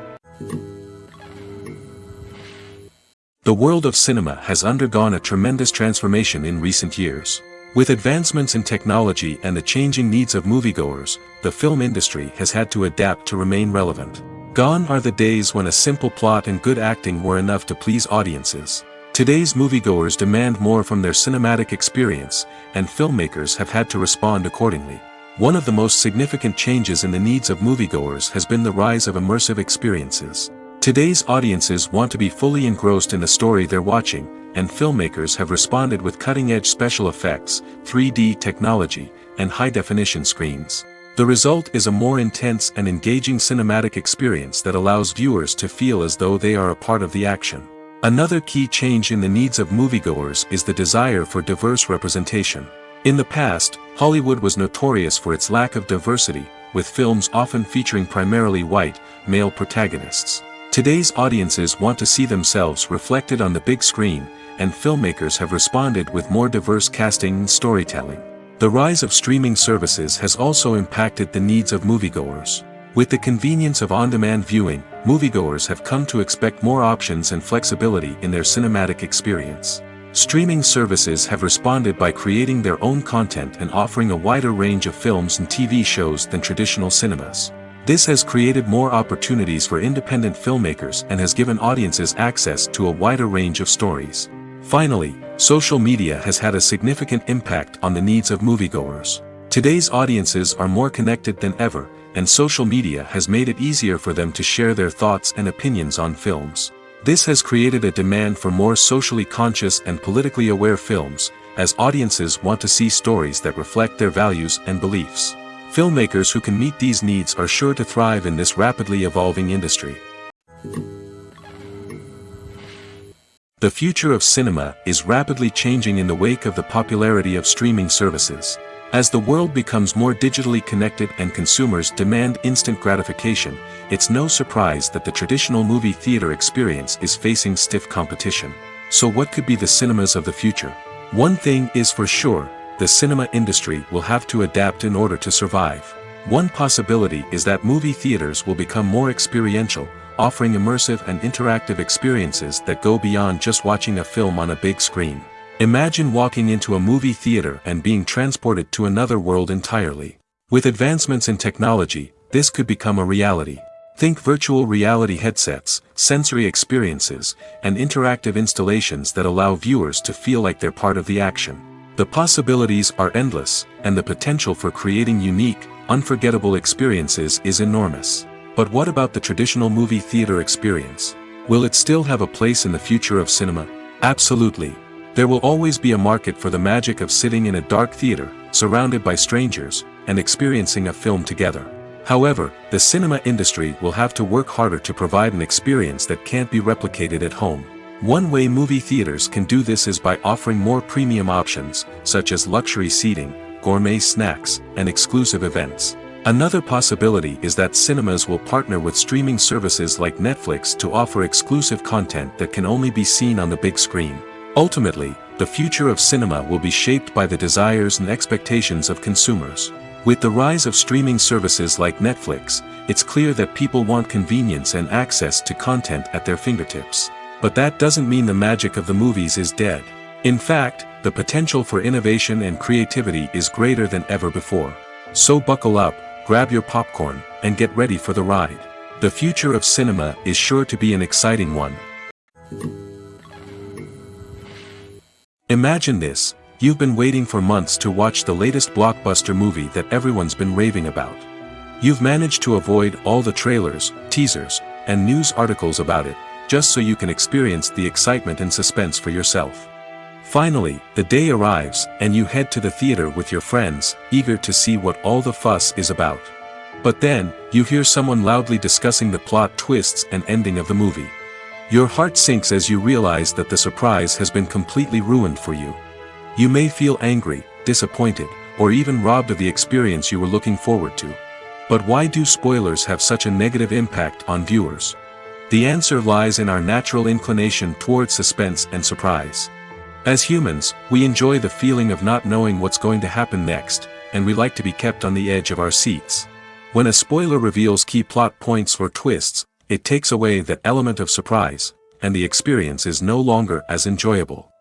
The world of cinema has undergone a tremendous transformation in recent years. With advancements in technology and the changing needs of moviegoers, the film industry has had to adapt to remain relevant. Gone are the days when a simple plot and good acting were enough to please audiences. Today's moviegoers demand more from their cinematic experience, and filmmakers have had to respond accordingly. One of the most significant changes in the needs of moviegoers has been the rise of immersive experiences. Today's audiences want to be fully engrossed in the story they're watching, and filmmakers have responded with cutting-edge special effects, 3D technology, and high-definition screens. The result is a more intense and engaging cinematic experience that allows viewers to feel as though they are a part of the action. Another key change in the needs of moviegoers is the desire for diverse representation. In the past, Hollywood was notorious for its lack of diversity, with films often featuring primarily white, male protagonists. Today's audiences want to see themselves reflected on the big screen, and filmmakers have responded with more diverse casting and storytelling. The rise of streaming services has also impacted the needs of moviegoers. With the convenience of on-demand viewing, moviegoers have come to expect more options and flexibility in their cinematic experience. Streaming services have responded by creating their own content and offering a wider range of films and TV shows than traditional cinemas. This has created more opportunities for independent filmmakers and has given audiences access to a wider range of stories. Finally, social media has had a significant impact on the needs of moviegoers. Today's audiences are more connected than ever, and social media has made it easier for them to share their thoughts and opinions on films. This has created a demand for more socially conscious and politically aware films, as audiences want to see stories that reflect their values and beliefs. Filmmakers who can meet these needs are sure to thrive in this rapidly evolving industry. The future of cinema is rapidly changing in the wake of the popularity of streaming services. As the world becomes more digitally connected and consumers demand instant gratification, it's no surprise that the traditional movie theater experience is facing stiff competition. So what could be the cinemas of the future? One thing is for sure, the cinema industry will have to adapt in order to survive. One possibility is that movie theaters will become more experiential, offering immersive and interactive experiences that go beyond just watching a film on a big screen. Imagine walking into a movie theater and being transported to another world entirely. With advancements in technology, this could become a reality. Think virtual reality headsets, sensory experiences, and interactive installations that allow viewers to feel like they're part of the action. The possibilities are endless, and the potential for creating unique, unforgettable experiences is enormous. But what about the traditional movie theater experience? Will it still have a place in the future of cinema? Absolutely. There will always be a market for the magic of sitting in a dark theater, surrounded by strangers, and experiencing a film together. However, the cinema industry will have to work harder to provide an experience that can't be replicated at home. One way movie theaters can do this is by offering more premium options, such as luxury seating, gourmet snacks, and exclusive events. Another possibility is that cinemas will partner with streaming services like Netflix to offer exclusive content that can only be seen on the big screen. Ultimately, the future of cinema will be shaped by the desires and expectations of consumers. With the rise of streaming services like Netflix, it's clear that people want convenience and access to content at their fingertips. But that doesn't mean the magic of the movies is dead. In fact, the potential for innovation and creativity is greater than ever before. So buckle up, grab your popcorn, and get ready for the ride. The future of cinema is sure to be an exciting one. Imagine this, you've been waiting for months to watch the latest blockbuster movie that everyone's been raving about. You've managed to avoid all the trailers, teasers, and news articles about it, just so you can experience the excitement and suspense for yourself. Finally, the day arrives, and you head to the theater with your friends, eager to see what all the fuss is about. But then, you hear someone loudly discussing the plot twists and ending of the movie. Your heart sinks as you realize that the surprise has been completely ruined for you. You may feel angry, disappointed, or even robbed of the experience you were looking forward to. But why do spoilers have such a negative impact on viewers? The answer lies in our natural inclination towards suspense and surprise. As humans, we enjoy the feeling of not knowing what's going to happen next, and we like to be kept on the edge of our seats. When a spoiler reveals key plot points or twists, it takes away that element of surprise, and the experience is no longer as enjoyable.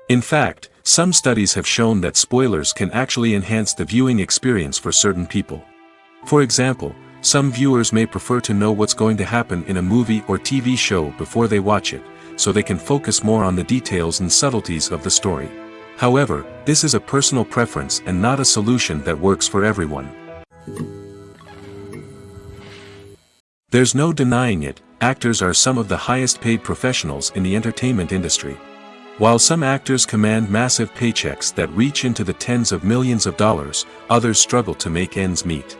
In fact, some studies have shown that spoilers can actually enhance the viewing experience for certain people. For example, some viewers may prefer to know what's going to happen in a movie or TV show before they watch it, so they can focus more on the details and subtleties of the story. However, this is a personal preference and not a solution that works for everyone. There's no denying it, actors are some of the highest paid professionals in the entertainment industry. While some actors command massive paychecks that reach into the tens of millions of dollars, others struggle to make ends meet.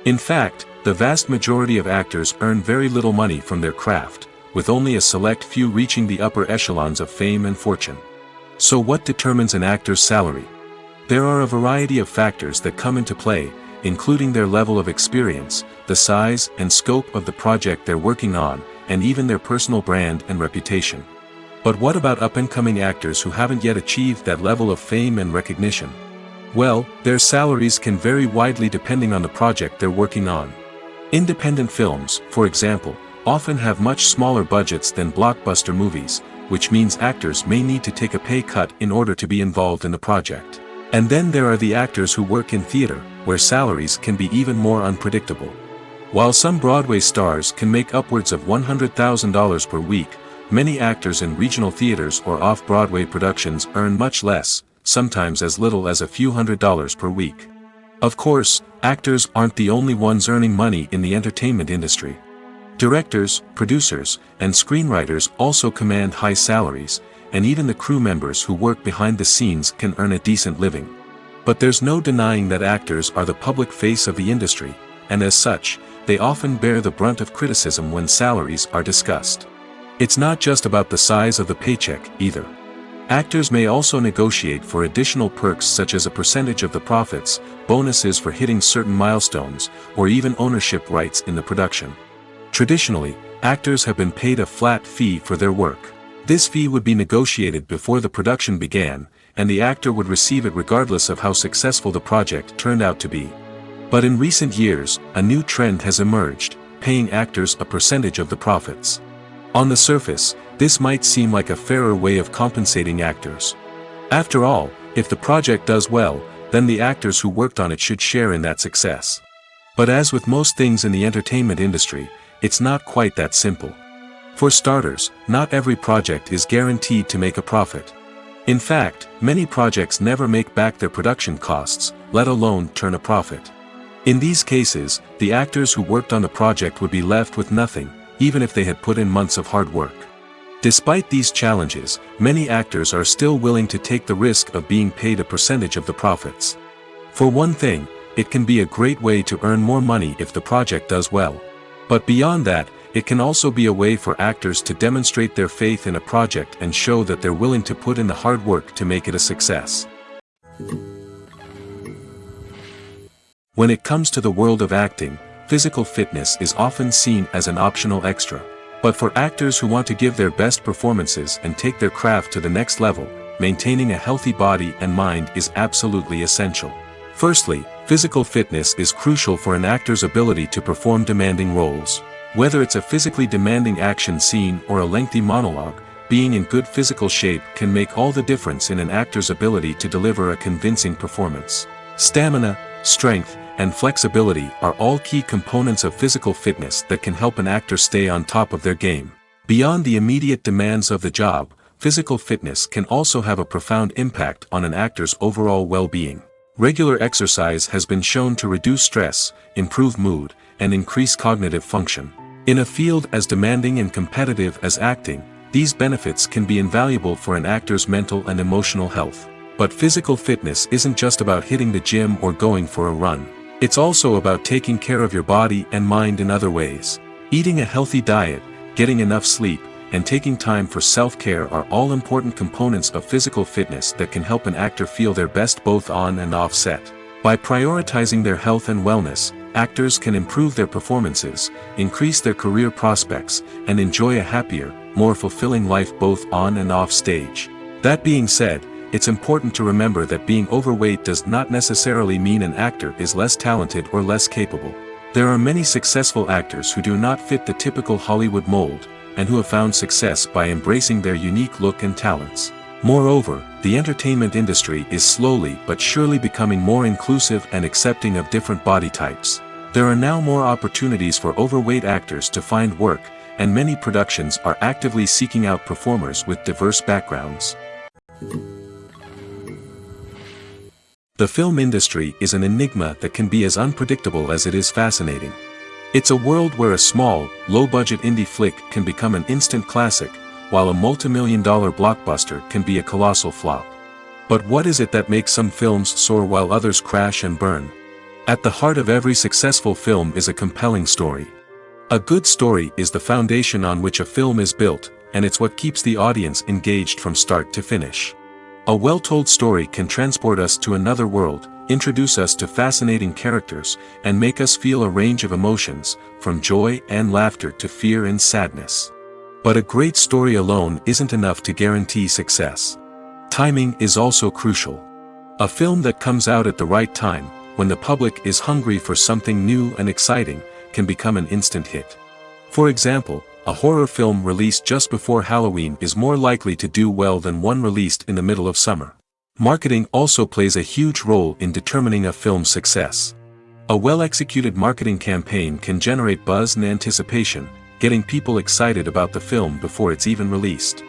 In fact, the vast majority of actors earn very little money from their craft, with only a select few reaching the upper echelons of fame and fortune. So what determines an actor's salary? There are a variety of factors that come into play, including their level of experience, the size and scope of the project they're working on, and even their personal brand and reputation. But what about up-and-coming actors who haven't yet achieved that level of fame and recognition? Well, their salaries can vary widely depending on the project they're working on. Independent films, for example, often have much smaller budgets than blockbuster movies, which means actors may need to take a pay cut in order to be involved in the project. And then there are the actors who work in theater, where salaries can be even more unpredictable. While some Broadway stars can make upwards of $100,000 per week, many actors in regional theaters or off-Broadway productions earn much less, sometimes as little as a few $100s per week. Of course, actors aren't the only ones earning money in the entertainment industry. Directors, producers, and screenwriters also command high salaries, and even the crew members who work behind the scenes can earn a decent living. But there's no denying that actors are the public face of the industry, and as such, they often bear the brunt of criticism when salaries are discussed. It's not just about the size of the paycheck, either. Actors may also negotiate for additional perks such as a percentage of the profits, bonuses for hitting certain milestones, or even ownership rights in the production. Traditionally, actors have been paid a flat fee for their work. This fee would be negotiated before the production began, and the actor would receive it regardless of how successful the project turned out to be. But in recent years, a new trend has emerged, paying actors a percentage of the profits. On the surface, this might seem like a fairer way of compensating actors. After all, if the project does well, then the actors who worked on it should share in that success. But as with most things in the entertainment industry, it's not quite that simple. For starters, not every project is guaranteed to make a profit. In fact, many projects never make back their production costs, let alone turn a profit. In these cases, the actors who worked on the project would be left with nothing, even if they had put in months of hard work. Despite these challenges, many actors are still willing to take the risk of being paid a percentage of the profits. For one thing, it can be a great way to earn more money if the project does well. But beyond that, it can also be a way for actors to demonstrate their faith in a project and show that they're willing to put in the hard work to make it a success. When it comes to the world of acting, physical fitness is often seen as an optional extra. But for actors who want to give their best performances and take their craft to the next level, maintaining a healthy body and mind is absolutely essential. Firstly, physical fitness is crucial for an actor's ability to perform demanding roles. Whether it's a physically demanding action scene or a lengthy monologue, being in good physical shape can make all the difference in an actor's ability to deliver a convincing performance. Stamina, strength, and flexibility are all key components of physical fitness that can help an actor stay on top of their game. Beyond the immediate demands of the job, physical fitness can also have a profound impact on an actor's overall well-being. Regular exercise has been shown to reduce stress, improve mood, and increase cognitive function. In a field as demanding and competitive as acting, these benefits can be invaluable for an actor's mental and emotional health. But physical fitness isn't just about hitting the gym or going for a run. It's also about taking care of your body and mind in other ways. Eating a healthy diet, getting enough sleep, and taking time for self-care are all important components of physical fitness that can help an actor feel their best both on and off set. By prioritizing their health and wellness, actors can improve their performances, increase their career prospects, and enjoy a happier, more fulfilling life both on and off stage. That being said, it's important to remember that being overweight does not necessarily mean an actor is less talented or less capable. There are many successful actors who do not fit the typical Hollywood mold, and who have found success by embracing their unique look and talents. Moreover, the entertainment industry is slowly but surely becoming more inclusive and accepting of different body types. There are now more opportunities for overweight actors to find work, and many productions are actively seeking out performers with diverse backgrounds. The film industry is an enigma that can be as unpredictable as it is fascinating. It's a world where a small, low-budget indie flick can become an instant classic, while a multi-million-dollar blockbuster can be a colossal flop. But what is it that makes some films soar while others crash and burn? At the heart of every successful film is a compelling story. A good story is the foundation on which a film is built, and it's what keeps the audience engaged from start to finish. A well-told story can transport us to another world, introduce us to fascinating characters, and make us feel a range of emotions, from joy and laughter to fear and sadness. But a great story alone isn't enough to guarantee success. Timing is also crucial. A film that comes out at the right time, when the public is hungry for something new and exciting, can become an instant hit. For example, a horror film released just before Halloween is more likely to do well than one released in the middle of summer. Marketing also plays a huge role in determining a film's success. A well-executed marketing campaign can generate buzz and anticipation, getting people excited about the film before it's even released.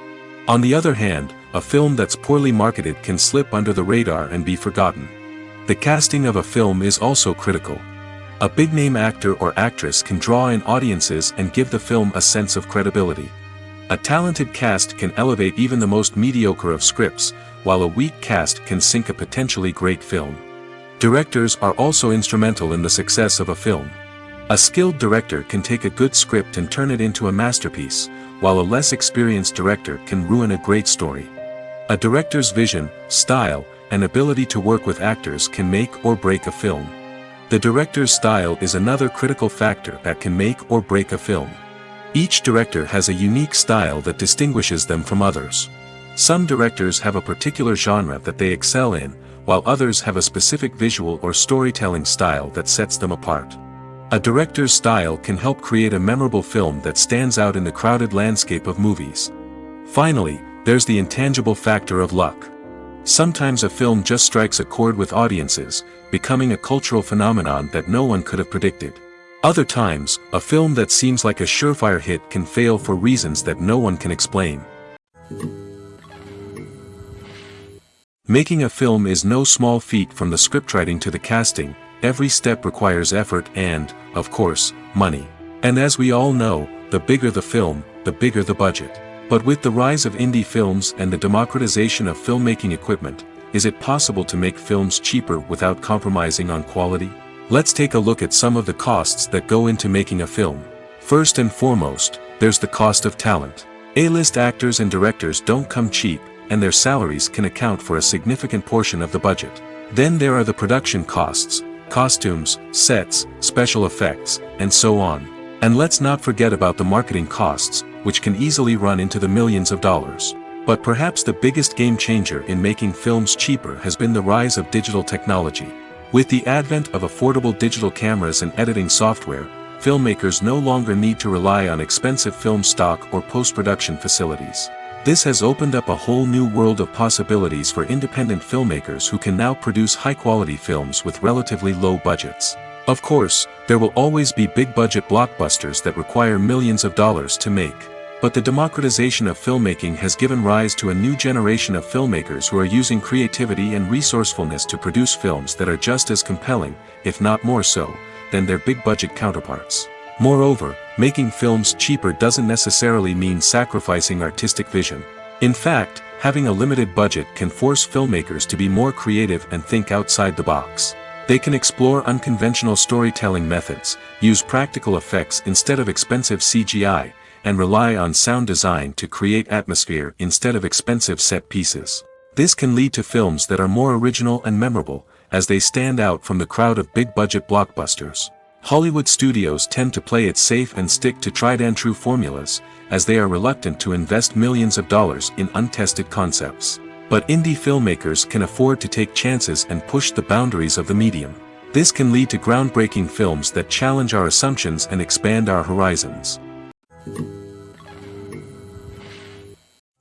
On the other hand, a film that's poorly marketed can slip under the radar and be forgotten. The casting of a film is also critical. A big-name actor or actress can draw in audiences and give the film a sense of credibility. A talented cast can elevate even the most mediocre of scripts, while a weak cast can sink a potentially great film. Directors are also instrumental in the success of a film. A skilled director can take a good script and turn it into a masterpiece, while a less experienced director can ruin a great story. A director's vision, style, and ability to work with actors can make or break a film. The director's style is another critical factor that can make or break a film. Each director has a unique style that distinguishes them from others. Some directors have a particular genre that they excel in, while others have a specific visual or storytelling style that sets them apart. A director's style can help create a memorable film that stands out in the crowded landscape of movies. Finally, there's the intangible factor of luck. Sometimes a film just strikes a chord with audiences, becoming a cultural phenomenon that no one could have predicted. Other times, a film that seems like a surefire hit can fail for reasons that no one can explain. Making a film is no small feat. From the scriptwriting to the casting, every step requires effort and, of course, money. And as we all know, the bigger the film, the bigger the budget. But with the rise of indie films and the democratization of filmmaking equipment, is it possible to make films cheaper without compromising on quality? Let's take a look at some of the costs that go into making a film. First and foremost, there's the cost of talent. A-list actors and directors don't come cheap, and their salaries can account for a significant portion of the budget. Then there are the production costs, costumes, sets, special effects, and so on. And let's not forget about the marketing costs, which can easily run into the millions of dollars. But perhaps the biggest game changer in making films cheaper has been the rise of digital technology. With the advent of affordable digital cameras and editing software, filmmakers no longer need to rely on expensive film stock or post-production facilities. This has opened up a whole new world of possibilities for independent filmmakers who can now produce high-quality films with relatively low budgets. Of course, there will always be big-budget blockbusters that require millions of dollars to make. But the democratization of filmmaking has given rise to a new generation of filmmakers who are using creativity and resourcefulness to produce films that are just as compelling, if not more so, than their big-budget counterparts. Moreover, making films cheaper doesn't necessarily mean sacrificing artistic vision. In fact, having a limited budget can force filmmakers to be more creative and think outside the box. They can explore unconventional storytelling methods, use practical effects instead of expensive CGI, and rely on sound design to create atmosphere instead of expensive set pieces. This can lead to films that are more original and memorable, as they stand out from the crowd of big-budget blockbusters. Hollywood studios tend to play it safe and stick to tried-and-true formulas, as they are reluctant to invest millions of dollars in untested concepts. But indie filmmakers can afford to take chances and push the boundaries of the medium. This can lead to groundbreaking films that challenge our assumptions and expand our horizons.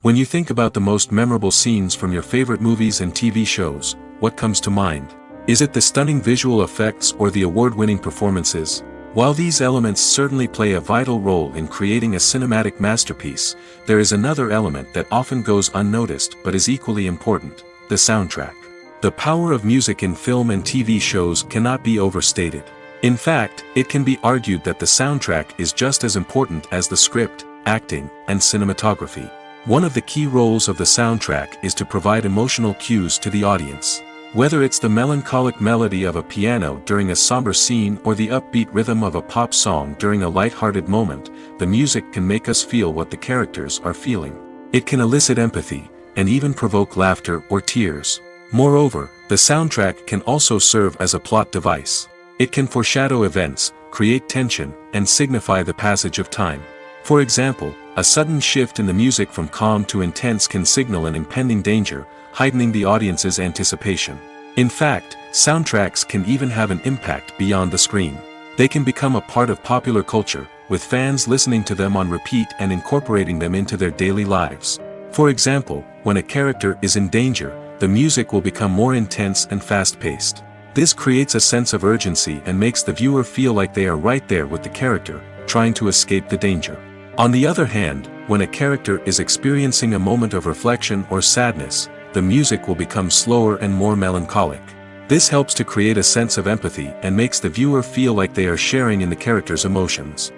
When you think about the most memorable scenes from your favorite movies and TV shows, what comes to mind? Is it the stunning visual effects or the award-winning performances? While these elements certainly play a vital role in creating a cinematic masterpiece, there is another element that often goes unnoticed but is equally important: the soundtrack. The power of music in film and TV shows cannot be overstated. In fact, it can be argued that the soundtrack is just as important as the script, acting, and cinematography. One of the key roles of the soundtrack is to provide emotional cues to the audience. Whether it's the melancholic melody of a piano during a somber scene or the upbeat rhythm of a pop song during a light-hearted moment, the music can make us feel what the characters are feeling. It can elicit empathy, and even provoke laughter or tears. Moreover, the soundtrack can also serve as a plot device. It can foreshadow events, create tension, and signify the passage of time. For example, a sudden shift in the music from calm to intense can signal an impending danger, heightening the audience's anticipation. In fact, soundtracks can even have an impact beyond the screen. They can become a part of popular culture, with fans listening to them on repeat and incorporating them into their daily lives. For example, when a character is in danger, the music will become more intense and fast-paced. This creates a sense of urgency and makes the viewer feel like they are right there with the character, trying to escape the danger. On the other hand, when a character is experiencing a moment of reflection or sadness, the music will become slower and more melancholic. This helps to create a sense of empathy and makes the viewer feel like they are sharing in the character's emotions.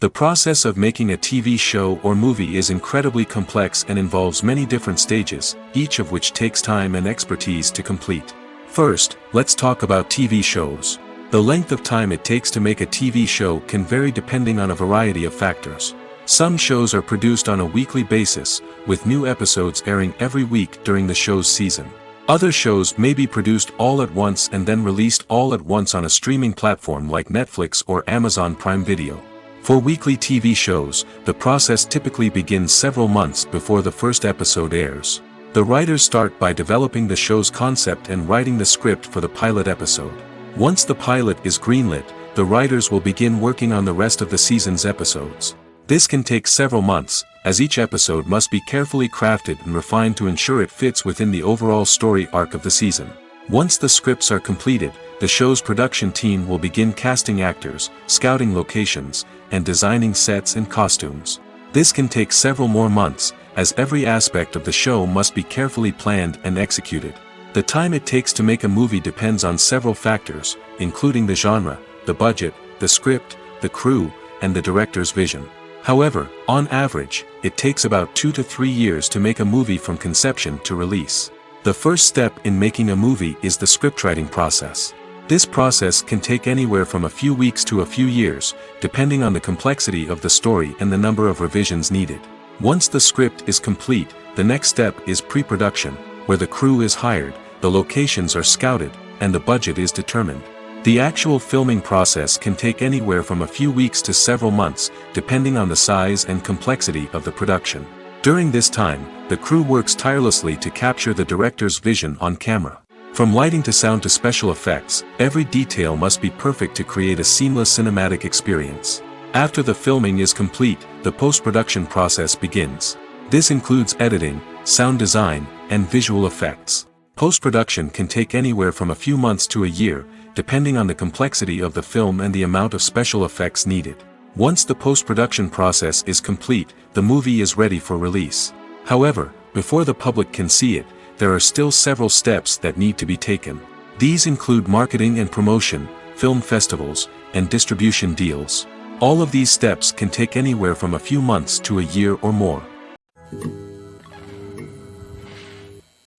The process of making a TV show or movie is incredibly complex and involves many different stages, each of which takes time and expertise to complete. First, let's talk about TV shows. The length of time it takes to make a TV show can vary depending on a variety of factors. Some shows are produced on a weekly basis, with new episodes airing every week during the show's season. Other shows may be produced all at once and then released all at once on a streaming platform like Netflix or Amazon Prime Video. For weekly TV shows, the process typically begins several months before the first episode airs. The writers start by developing the show's concept and writing the script for the pilot episode. Once the pilot is greenlit, the writers will begin working on the rest of the season's episodes. This can take several months, as each episode must be carefully crafted and refined to ensure it fits within the overall story arc of the season. Once the scripts are completed, the show's production team will begin casting actors, scouting locations, and designing sets and costumes. This can take several more months, as every aspect of the show must be carefully planned and executed. The time it takes to make a movie depends on several factors, including the genre, the budget, the script, the crew, and the director's vision. However, on average, it takes about 2 to 3 years to make a movie from conception to release. The first step in making a movie is the scriptwriting process. This process can take anywhere from a few weeks to a few years, depending on the complexity of the story and the number of revisions needed. Once the script is complete, the next step is pre-production, where the crew is hired, the locations are scouted, and the budget is determined. The actual filming process can take anywhere from a few weeks to several months, depending on the size and complexity of the production. During this time, the crew works tirelessly to capture the director's vision on camera. From lighting to sound to special effects, every detail must be perfect to create a seamless cinematic experience. After the filming is complete, the post-production process begins. This includes editing, sound design, and visual effects. Post-production can take anywhere from a few months to a year, depending on the complexity of the film and the amount of special effects needed. Once the post-production process is complete, the movie is ready for release. However, before the public can see it, there are still several steps that need to be taken. These include marketing and promotion, film festivals, and distribution deals. All of these steps can take anywhere from a few months to a year or more.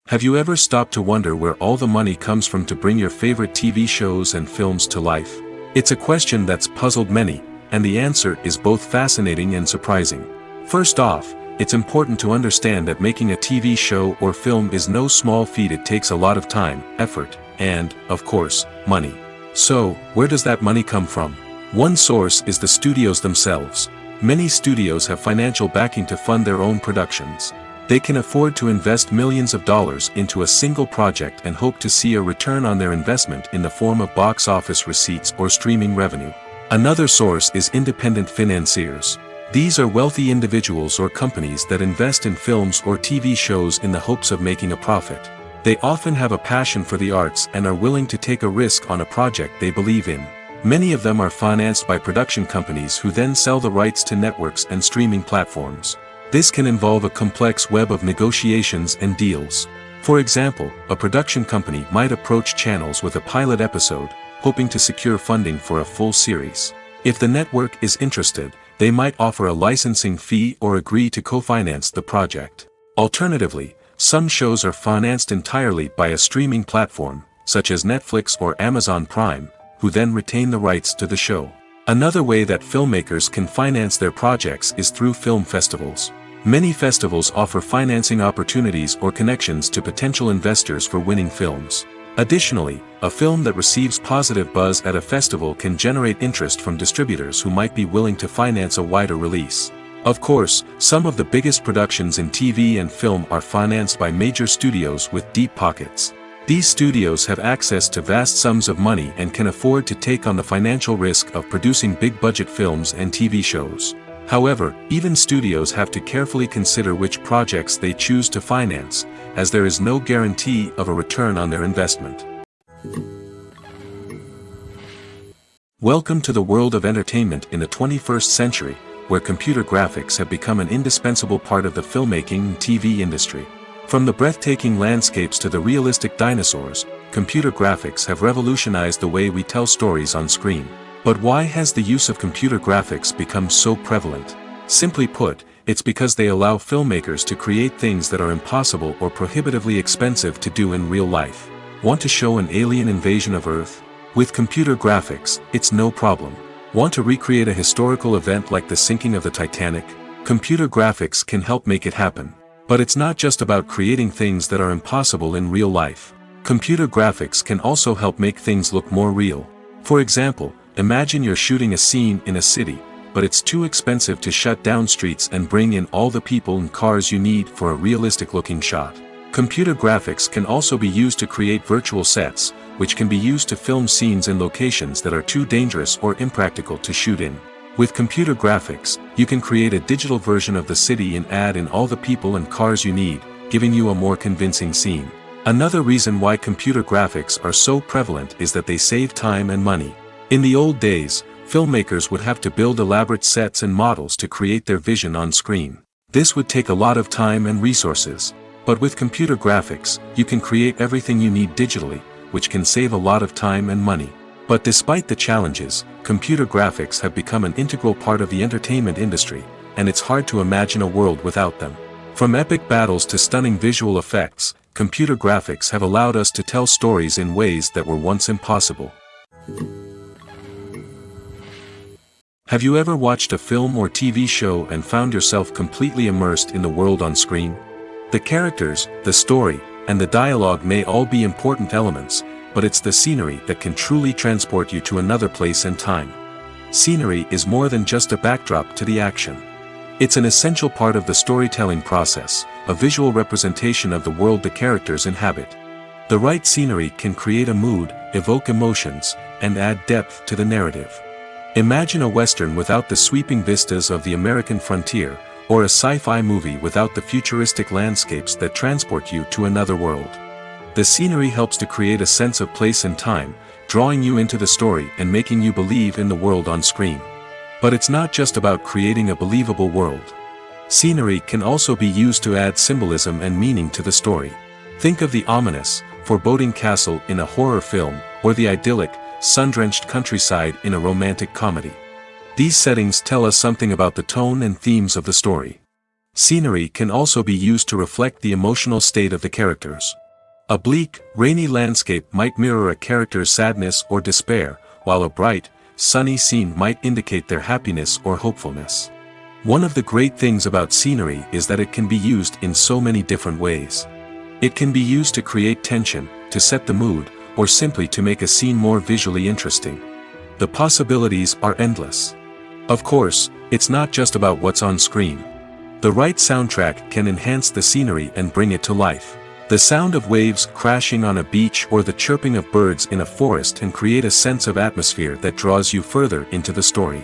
Have you ever stopped to wonder where all the money comes from to bring your favorite TV shows and films to life? It's a question that's puzzled many, and the answer is both fascinating and surprising. First off, it's important to understand that making a TV show or film is no small feat. It takes a lot of time, effort, and, of course, money. So, where does that money come from? One source is the studios themselves. Many studios have financial backing to fund their own productions. They can afford to invest millions of dollars into a single project and hope to see a return on their investment in the form of box office receipts or streaming revenue. Another source is independent financiers. These are wealthy individuals or companies that invest in films or TV shows in the hopes of making a profit. They often have a passion for the arts and are willing to take a risk on a project they believe in. Many of them are financed by production companies who then sell the rights to networks and streaming platforms. This can involve a complex web of negotiations and deals. For example, a production company might approach channels with a pilot episode, hoping to secure funding for a full series. If the network is interested, they might offer a licensing fee or agree to co-finance the project. Alternatively, some shows are financed entirely by a streaming platform, such as Netflix or Amazon Prime, who then retain the rights to the show. Another way that filmmakers can finance their projects is through film festivals. Many festivals offer financing opportunities or connections to potential investors for winning films. Additionally, a film that receives positive buzz at a festival can generate interest from distributors who might be willing to finance a wider release. Of course, some of the biggest productions in TV and film are financed by major studios with deep pockets. These studios have access to vast sums of money and can afford to take on the financial risk of producing big-budget films and TV shows. However, even studios have to carefully consider which projects they choose to finance, as there is no guarantee of a return on their investment. Welcome to the world of entertainment in the 21st century, where computer graphics have become an indispensable part of the filmmaking and TV industry. From the breathtaking landscapes to the realistic dinosaurs, computer graphics have revolutionized the way we tell stories on screen. But why has the use of computer graphics become so prevalent? Simply put, it's because they allow filmmakers to create things that are impossible or prohibitively expensive to do in real life. Want to show an alien invasion of Earth? With computer graphics, it's no problem. Want to recreate a historical event like the sinking of the Titanic? Computer graphics can help make it happen. But it's not just about creating things that are impossible in real life. Computer graphics can also help make things look more real. For example, imagine you're shooting a scene in a city, but it's too expensive to shut down streets and bring in all the people and cars you need for a realistic-looking shot. Computer graphics can also be used to create virtual sets, which can be used to film scenes in locations that are too dangerous or impractical to shoot in. With computer graphics, you can create a digital version of the city and add in all the people and cars you need, giving you a more convincing scene. Another reason why computer graphics are so prevalent is that they save time and money. In the old days, filmmakers would have to build elaborate sets and models to create their vision on screen. This would take a lot of time and resources. But with computer graphics, you can create everything you need digitally, which can save a lot of time and money. But despite the challenges, computer graphics have become an integral part of the entertainment industry, and it's hard to imagine a world without them. From epic battles to stunning visual effects, computer graphics have allowed us to tell stories in ways that were once impossible. Have you ever watched a film or TV show and found yourself completely immersed in the world on screen? The characters, the story, and the dialogue may all be important elements, but it's the scenery that can truly transport you to another place and time. Scenery is more than just a backdrop to the action. It's an essential part of the storytelling process, a visual representation of the world the characters inhabit. The right scenery can create a mood, evoke emotions, and add depth to the narrative. Imagine a Western without the sweeping vistas of the American frontier, or a sci-fi movie without the futuristic landscapes that transport you to another world. The scenery helps to create a sense of place and time, drawing you into the story and making you believe in the world on screen. But it's not just about creating a believable world. Scenery can also be used to add symbolism and meaning to the story. Think of the ominous, foreboding castle in a horror film, or the idyllic, sun-drenched countryside in a romantic comedy. These settings tell us something about the tone and themes of the story. Scenery can also be used to reflect the emotional state of the characters. A bleak, rainy landscape might mirror a character's sadness or despair, while a bright, sunny scene might indicate their happiness or hopefulness. One of the great things about scenery is that it can be used in so many different ways. It can be used to create tension, to set the mood, or simply to make a scene more visually interesting. The possibilities are endless. Of course, it's not just about what's on screen. The right soundtrack can enhance the scenery and bring it to life. The sound of waves crashing on a beach or the chirping of birds in a forest can create a sense of atmosphere that draws you further into the story.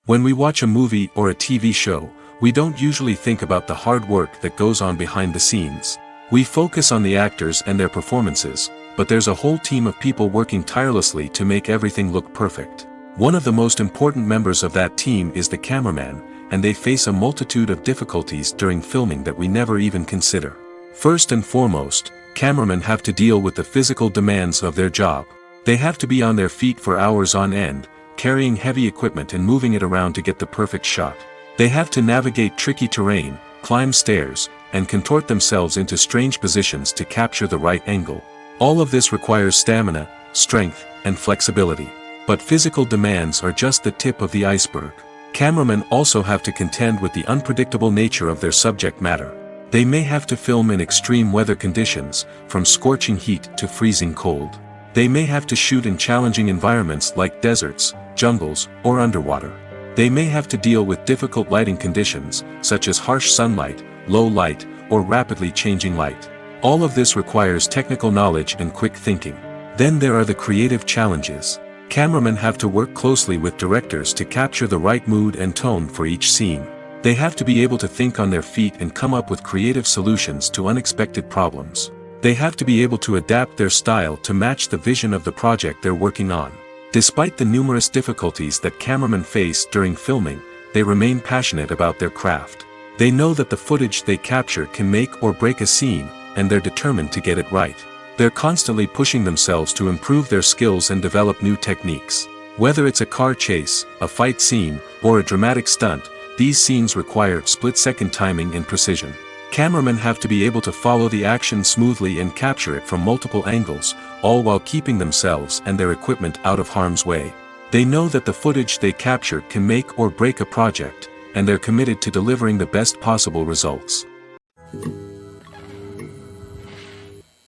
When we watch a movie or a TV show, we don't usually think about the hard work that goes on behind the scenes. We focus on the actors and their performances, but there's a whole team of people working tirelessly to make everything look perfect. One of the most important members of that team is the cameraman, and they face a multitude of difficulties during filming that we never even consider. First and foremost, cameramen have to deal with the physical demands of their job. They have to be on their feet for hours on end, carrying heavy equipment and moving it around to get the perfect shot. They have to navigate tricky terrain, climb stairs, and contort themselves into strange positions to capture the right angle. All of this requires stamina, strength, and flexibility. But physical demands are just the tip of the iceberg. Cameramen also have to contend with the unpredictable nature of their subject matter. They may have to film in extreme weather conditions, from scorching heat to freezing cold. They may have to shoot in challenging environments like deserts, jungles, or underwater. They may have to deal with difficult lighting conditions, such as harsh sunlight, low light, or rapidly changing light. All of this requires technical knowledge and quick thinking. Then there are the creative challenges. Cameramen have to work closely with directors to capture the right mood and tone for each scene. They have to be able to think on their feet and come up with creative solutions to unexpected problems. They have to be able to adapt their style to match the vision of the project they're working on. Despite the numerous difficulties that cameramen face during filming, they remain passionate about their craft. They know that the footage they capture can make or break a scene, and they're determined to get it right. They're constantly pushing themselves to improve their skills and develop new techniques. Whether it's a car chase, a fight scene, or a dramatic stunt, these scenes require split-second timing and precision. Cameramen have to be able to follow the action smoothly and capture it from multiple angles, all while keeping themselves and their equipment out of harm's way. They know that the footage they capture can make or break a project, and they're committed to delivering the best possible results.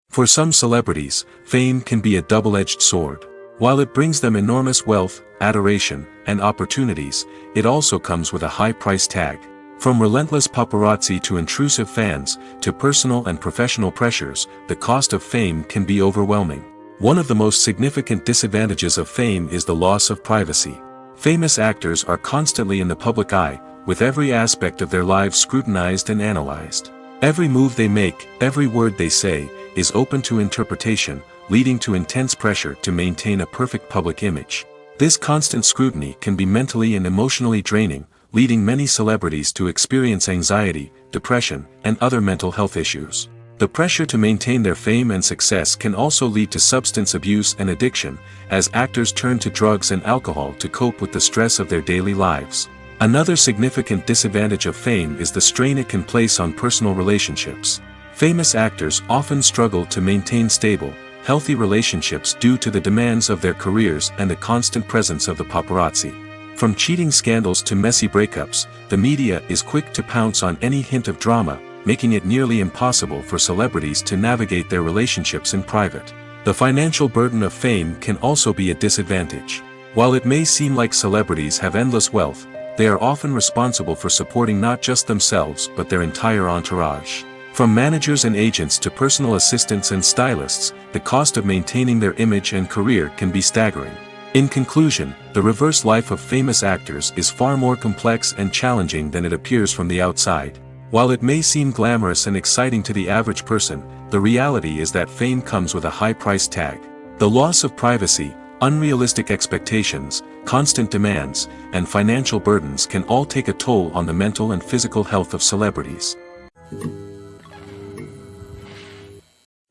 For some celebrities, fame can be a double-edged sword. While it brings them enormous wealth, adoration, and opportunities, it also comes with a high price tag. From relentless paparazzi to intrusive fans, to personal and professional pressures, the cost of fame can be overwhelming. One of the most significant disadvantages of fame is the loss of privacy. Famous actors are constantly in the public eye, with every aspect of their lives scrutinized and analyzed. Every move they make, every word they say, is open to interpretation, leading to intense pressure to maintain a perfect public image. This constant scrutiny can be mentally and emotionally draining, leading many celebrities to experience anxiety, depression, and other mental health issues. The pressure to maintain their fame and success can also lead to substance abuse and addiction, as actors turn to drugs and alcohol to cope with the stress of their daily lives. Another significant disadvantage of fame is the strain it can place on personal relationships. Famous actors often struggle to maintain stable, healthy relationships due to the demands of their careers and the constant presence of the paparazzi. From cheating scandals to messy breakups, the media is quick to pounce on any hint of drama, making it nearly impossible for celebrities to navigate their relationships in private. The financial burden of fame can also be a disadvantage. While it may seem like celebrities have endless wealth, they are often responsible for supporting not just themselves but their entire entourage. From managers and agents to personal assistants and stylists, the cost of maintaining their image and career can be staggering. In conclusion, the reverse life of famous actors is far more complex and challenging than it appears from the outside. While it may seem glamorous and exciting to the average person, the reality is that fame comes with a high price tag. The loss of privacy, unrealistic expectations, constant demands, and financial burdens can all take a toll on the mental and physical health of celebrities.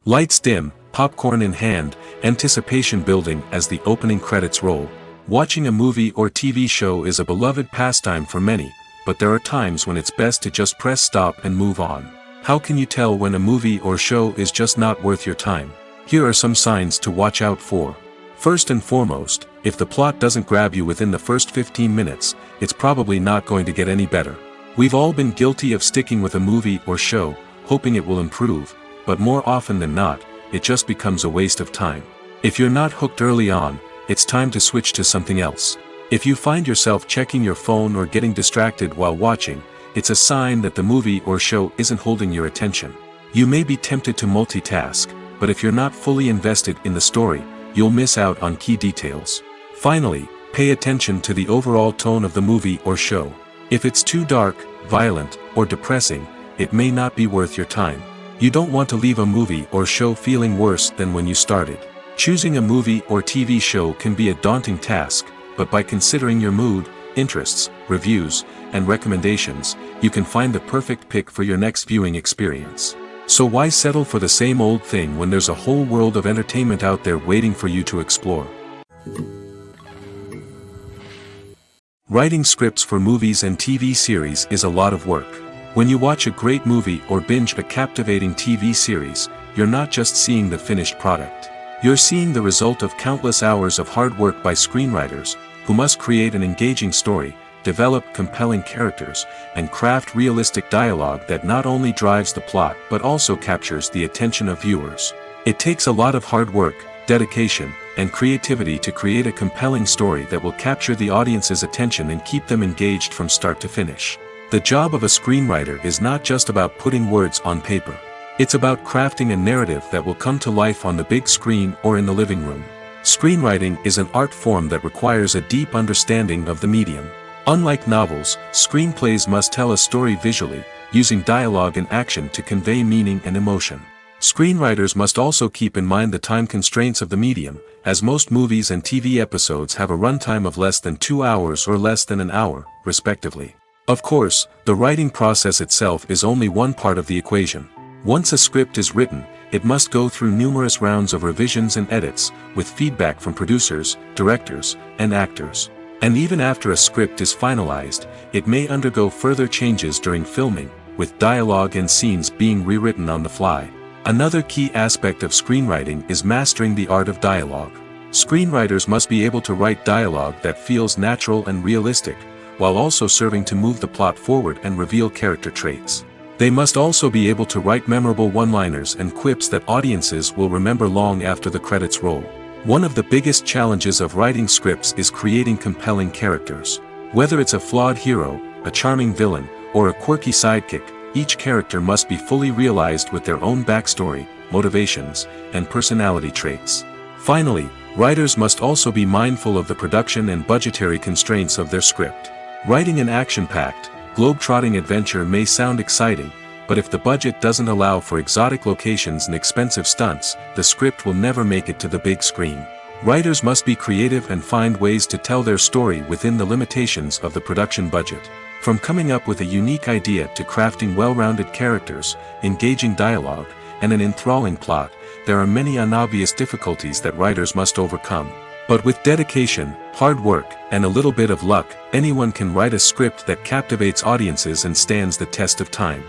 Lights dim, popcorn in hand, anticipation building as the opening credits roll. Watching a movie or TV show is a beloved pastime for many, but there are times when it's best to just press stop and move on. How can you tell when a movie or show is just not worth your time? Here are some signs to watch out for. First and foremost, if the plot doesn't grab you within the first 15 minutes, it's probably not going to get any better. We've all been guilty of sticking with a movie or show, hoping it will improve, but more often than not, it just becomes a waste of time. If you're not hooked early on, it's time to switch to something else. If you find yourself checking your phone or getting distracted while watching, it's a sign that the movie or show isn't holding your attention. You may be tempted to multitask, but if you're not fully invested in the story, you'll miss out on key details. Finally, pay attention to the overall tone of the movie or show. If it's too dark, violent, or depressing, it may not be worth your time. You don't want to leave a movie or show feeling worse than when you started. Choosing a movie or TV show can be a daunting task, but by considering your mood, interests, reviews, and recommendations, you can find the perfect pick for your next viewing experience. So why settle for the same old thing when there's a whole world of entertainment out there waiting for you to explore? Writing scripts for movies and TV series is a lot of work. When you watch a great movie or binge a captivating TV series, you're not just seeing the finished product. You're seeing the result of countless hours of hard work by screenwriters, who must create an engaging story, develop compelling characters, and craft realistic dialogue that not only drives the plot but also captures the attention of viewers. It takes a lot of hard work, dedication, and creativity to create a compelling story that will capture the audience's attention and keep them engaged from start to finish. The job of a screenwriter is not just about putting words on paper. It's about crafting a narrative that will come to life on the big screen or in the living room. Screenwriting is an art form that requires a deep understanding of the medium. Unlike novels, screenplays must tell a story visually, using dialogue and action to convey meaning and emotion. Screenwriters must also keep in mind the time constraints of the medium, as most movies and TV episodes have a runtime of less than 2 hours or less than an hour, respectively. Of course, the writing process itself is only one part of the equation. Once a script is written, it must go through numerous rounds of revisions and edits, with feedback from producers, directors, and actors. And even after a script is finalized, it may undergo further changes during filming, with dialogue and scenes being rewritten on the fly. Another key aspect of screenwriting is mastering the art of dialogue. Screenwriters must be able to write dialogue that feels natural and realistic, while also serving to move the plot forward and reveal character traits. They must also be able to write memorable one-liners and quips that audiences will remember long after the credits roll. One of the biggest challenges of writing scripts is creating compelling characters. Whether it's a flawed hero, a charming villain, or a quirky sidekick, each character must be fully realized with their own backstory, motivations, and personality traits. Finally, writers must also be mindful of the production and budgetary constraints of their script. Writing an action-packed, globe-trotting adventure may sound exciting, but if the budget doesn't allow for exotic locations and expensive stunts, the script will never make it to the big screen. Writers must be creative and find ways to tell their story within the limitations of the production budget. From coming up with a unique idea to crafting well-rounded characters, engaging dialogue, and an enthralling plot, there are many unobvious difficulties that writers must overcome. But with dedication, hard work, and a little bit of luck, anyone can write a script that captivates audiences and stands the test of time.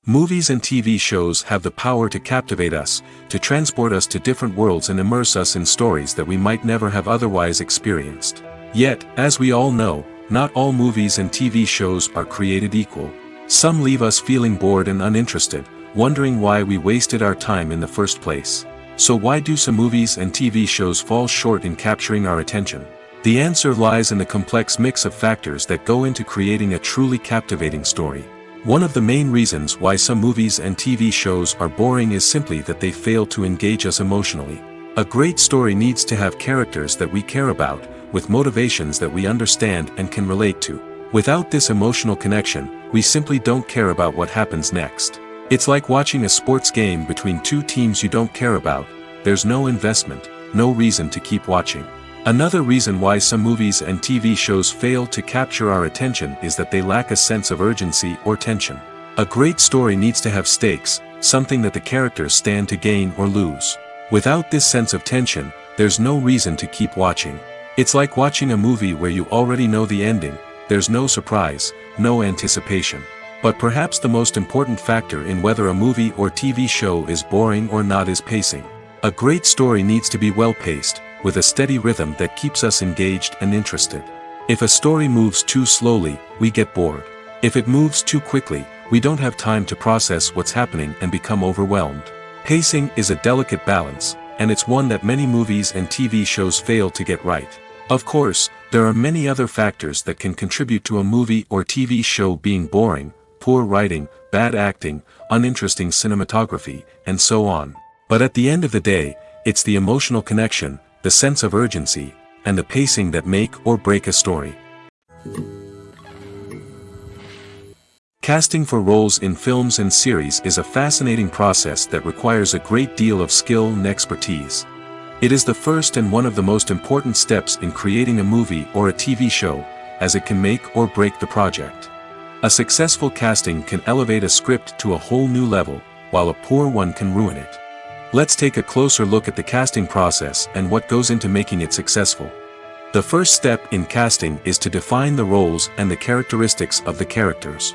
Movies and TV shows have the power to captivate us, to transport us to different worlds and immerse us in stories that we might never have otherwise experienced. Yet, as we all know, not all movies and TV shows are created equal. Some leave us feeling bored and uninterested, wondering why we wasted our time in the first place. So why do some movies and TV shows fall short in capturing our attention? The answer lies in the complex mix of factors that go into creating a truly captivating story. One of the main reasons why some movies and TV shows are boring is simply that they fail to engage us emotionally. A great story needs to have characters that we care about, with motivations that we understand and can relate to. Without this emotional connection, we simply don't care about what happens next. It's like watching a sports game between two teams you don't care about. There's no investment, no reason to keep watching. Another reason why some movies and TV shows fail to capture our attention is that they lack a sense of urgency or tension. A great story needs to have stakes, something that the characters stand to gain or lose. Without this sense of tension, there's no reason to keep watching. It's like watching a movie where you already know the ending, there's no surprise, no anticipation. But perhaps the most important factor in whether a movie or TV show is boring or not is pacing. A great story needs to be well-paced, with a steady rhythm that keeps us engaged and interested. If a story moves too slowly, we get bored. If it moves too quickly, we don't have time to process what's happening and become overwhelmed. Pacing is a delicate balance, and it's one that many movies and TV shows fail to get right. Of course, there are many other factors that can contribute to a movie or TV show being boring: poor writing, bad acting, uninteresting cinematography, and so on. But at the end of the day, it's the emotional connection, the sense of urgency, and the pacing that make or break a story. Casting for roles in films and series is a fascinating process that requires a great deal of skill and expertise. It is the first and one of the most important steps in creating a movie or a TV show, as it can make or break the project. A successful casting can elevate a script to a whole new level, while a poor one can ruin it. Let's take a closer look at the casting process and what goes into making it successful. The first step in casting is to define the roles and the characteristics of the characters.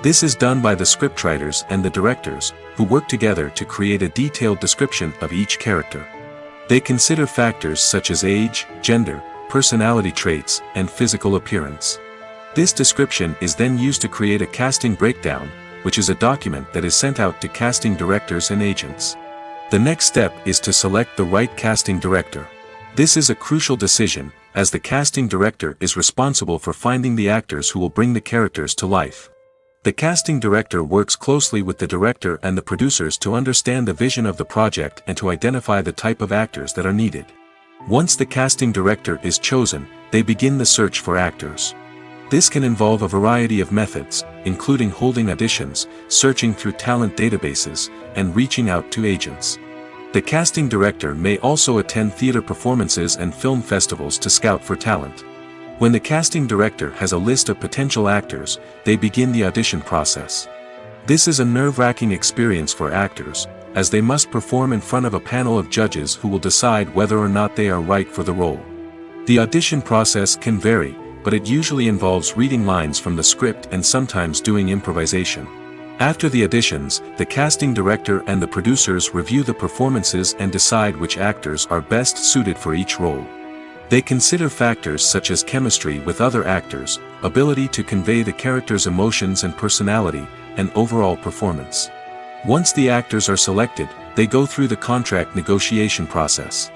This is done by the scriptwriters and the directors, who work together to create a detailed description of each character. They consider factors such as age, gender, personality traits, and physical appearance. This description is then used to create a casting breakdown, which is a document that is sent out to casting directors and agents. The next step is to select the right casting director. This is a crucial decision, as the casting director is responsible for finding the actors who will bring the characters to life. The casting director works closely with the director and the producers to understand the vision of the project and to identify the type of actors that are needed. Once the casting director is chosen, they begin the search for actors. This can involve a variety of methods, including holding auditions, searching through talent databases, and reaching out to agents. The casting director may also attend theater performances and film festivals to scout for talent. When the casting director has a list of potential actors, they begin the audition process. This is a nerve-wracking experience for actors, as they must perform in front of a panel of judges who will decide whether or not they are right for the role. The audition process can vary, but it usually involves reading lines from the script and sometimes doing improvisation. After the auditions, the casting director and the producers review the performances and decide which actors are best suited for each role. They consider factors such as chemistry with other actors, ability to convey the character's emotions and personality, and overall performance. Once the actors are selected, they go through the contract negotiation process.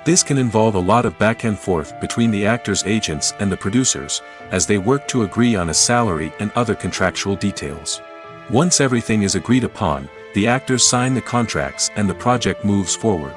This can involve a lot of back and forth between the actors' agents and the producers, as they work to agree on a salary and other contractual details. Once everything is agreed upon, the actors sign the contracts and the project moves forward.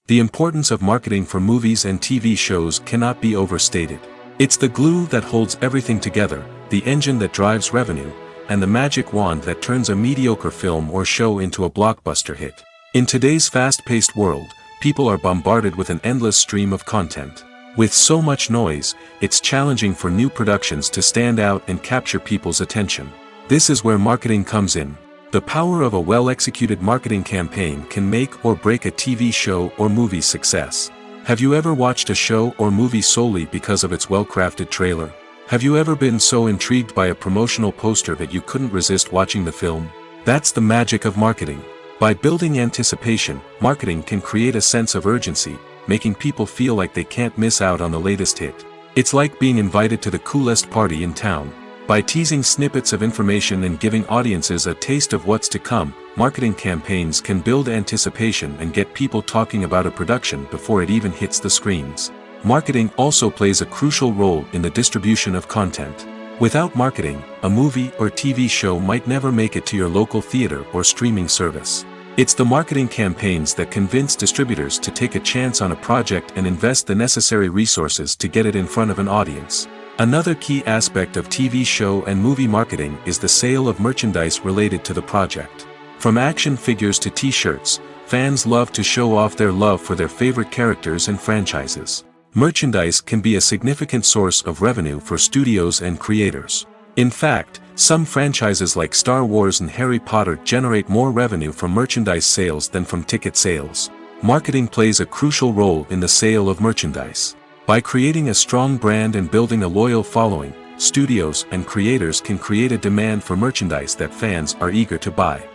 The importance of marketing for movies and TV shows cannot be overstated. It's the glue that holds everything together, the engine that drives revenue, and the magic wand that turns a mediocre film or show into a blockbuster hit. In today's fast-paced world, people are bombarded with an endless stream of content. With so much noise, it's challenging for new productions to stand out and capture people's attention. This is where marketing comes in. The power of a well-executed marketing campaign can make or break a TV show or movie's success. Have you ever watched a show or movie solely because of its well-crafted trailer? Have you ever been so intrigued by a promotional poster that you couldn't resist watching the film? That's the magic of marketing. By building anticipation, marketing can create a sense of urgency, making people feel like they can't miss out on the latest hit. It's like being invited to the coolest party in town. By teasing snippets of information and giving audiences a taste of what's to come, marketing campaigns can build anticipation and get people talking about a production before it even hits the screens. Marketing also plays a crucial role in the distribution of content. Without marketing, a movie or TV show might never make it to your local theater or streaming service. It's the marketing campaigns that convince distributors to take a chance on a project and invest the necessary resources to get it in front of an audience. Another key aspect of TV show and movie marketing is the sale of merchandise related to the project. From action figures to t-shirts, fans love to show off their love for their favorite characters and franchises. Merchandise can be a significant source of revenue for studios and creators. In fact, some franchises like Star Wars and Harry Potter generate more revenue from merchandise sales than from ticket sales. Marketing plays a crucial role in the sale of merchandise. By creating a strong brand and building a loyal following, studios and creators can create a demand for merchandise that fans are eager to buy.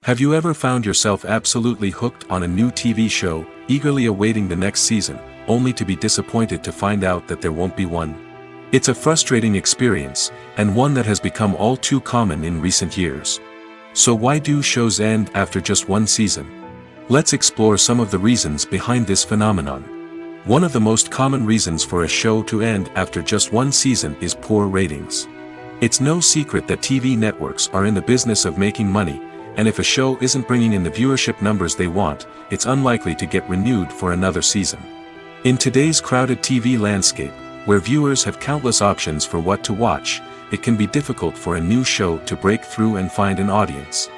Have you ever found yourself absolutely hooked on a new TV show, eagerly awaiting the next season, only to be disappointed to find out that there won't be one? It's a frustrating experience, and one that has become all too common in recent years. So why do shows end after just one season? Let's explore some of the reasons behind this phenomenon. One of the most common reasons for a show to end after just one season is poor ratings. It's no secret that TV networks are in the business of making money, and if a show isn't bringing in the viewership numbers they want, it's unlikely to get renewed for another season. In today's crowded TV landscape, where viewers have countless options for what to watch, it can be difficult for a new show to break through and find an audience.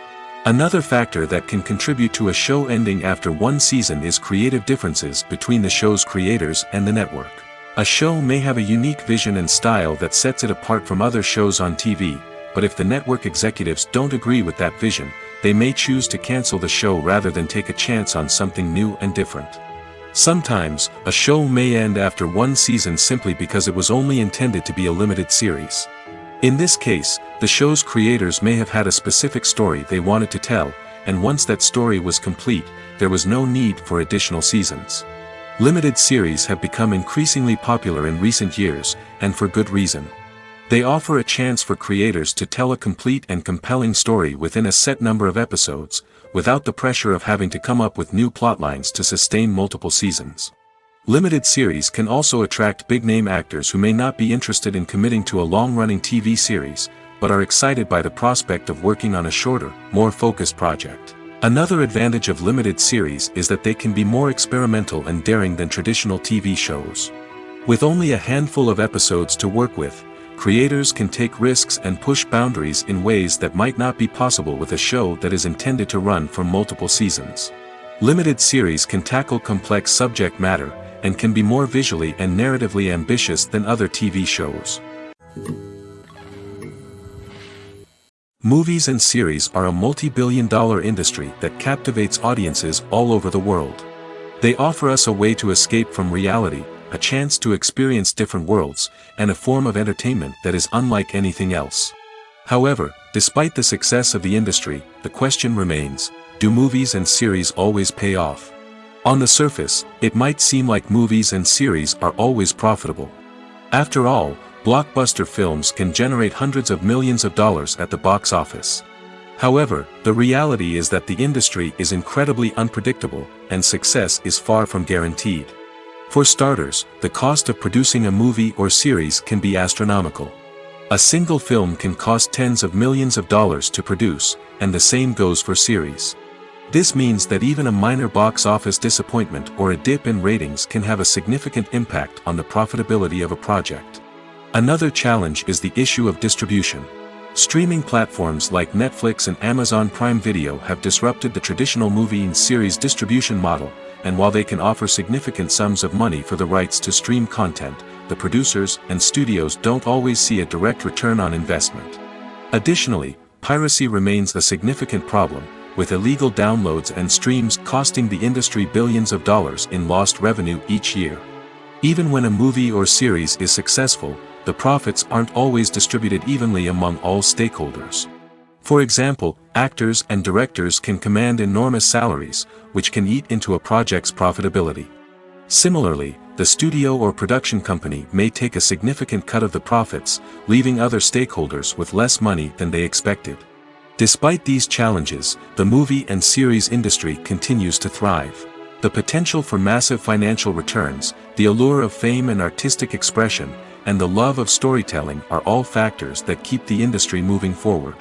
Another factor that can contribute to a show ending after one season is creative differences between the show's creators and the network. A show may have a unique vision and style that sets it apart from other shows on TV, but if the network executives don't agree with that vision, they may choose to cancel the show rather than take a chance on something new and different. Sometimes, a show may end after one season simply because it was only intended to be a limited series. In this case, the show's creators may have had a specific story they wanted to tell, and once that story was complete, there was no need for additional seasons. Limited series have become increasingly popular in recent years, and for good reason. They offer a chance for creators to tell a complete and compelling story within a set number of episodes, without the pressure of having to come up with new plotlines to sustain multiple seasons. Limited series can also attract big-name actors who may not be interested in committing to a long-running TV series, but are excited by the prospect of working on a shorter, more focused project. Another advantage of limited series is that they can be more experimental and daring than traditional TV shows. With only a handful of episodes to work with, creators can take risks and push boundaries in ways that might not be possible with a show that is intended to run for multiple seasons. Limited series can tackle complex subject matter, and can be more visually and narratively ambitious than other TV shows. Movies and series are a multi-billion-dollar industry that captivates audiences all over the world. They offer us a way to escape from reality, a chance to experience different worlds, and a form of entertainment that is unlike anything else. However, despite the success of the industry, the question remains, do movies and series always pay off? On the surface, it might seem like movies and series are always profitable. After all, blockbuster films can generate hundreds of millions of dollars at the box office. However, the reality is that the industry is incredibly unpredictable, and success is far from guaranteed. For starters, the cost of producing a movie or series can be astronomical. A single film can cost tens of millions of dollars to produce, and the same goes for series. This means that even a minor box office disappointment or a dip in ratings can have a significant impact on the profitability of a project. Another challenge is the issue of distribution. Streaming platforms like Netflix and Amazon Prime Video have disrupted the traditional movie and series distribution model, and while they can offer significant sums of money for the rights to stream content, the producers and studios don't always see a direct return on investment. Additionally, piracy remains a significant problem, with illegal downloads and streams costing the industry billions of dollars in lost revenue each year. Even when a movie or series is successful, the profits aren't always distributed evenly among all stakeholders. For example, actors and directors can command enormous salaries, which can eat into a project's profitability. Similarly, the studio or production company may take a significant cut of the profits, leaving other stakeholders with less money than they expected. Despite these challenges, the movie and series industry continues to thrive. The potential for massive financial returns, the allure of fame and artistic expression, and the love of storytelling are all factors that keep the industry moving forward.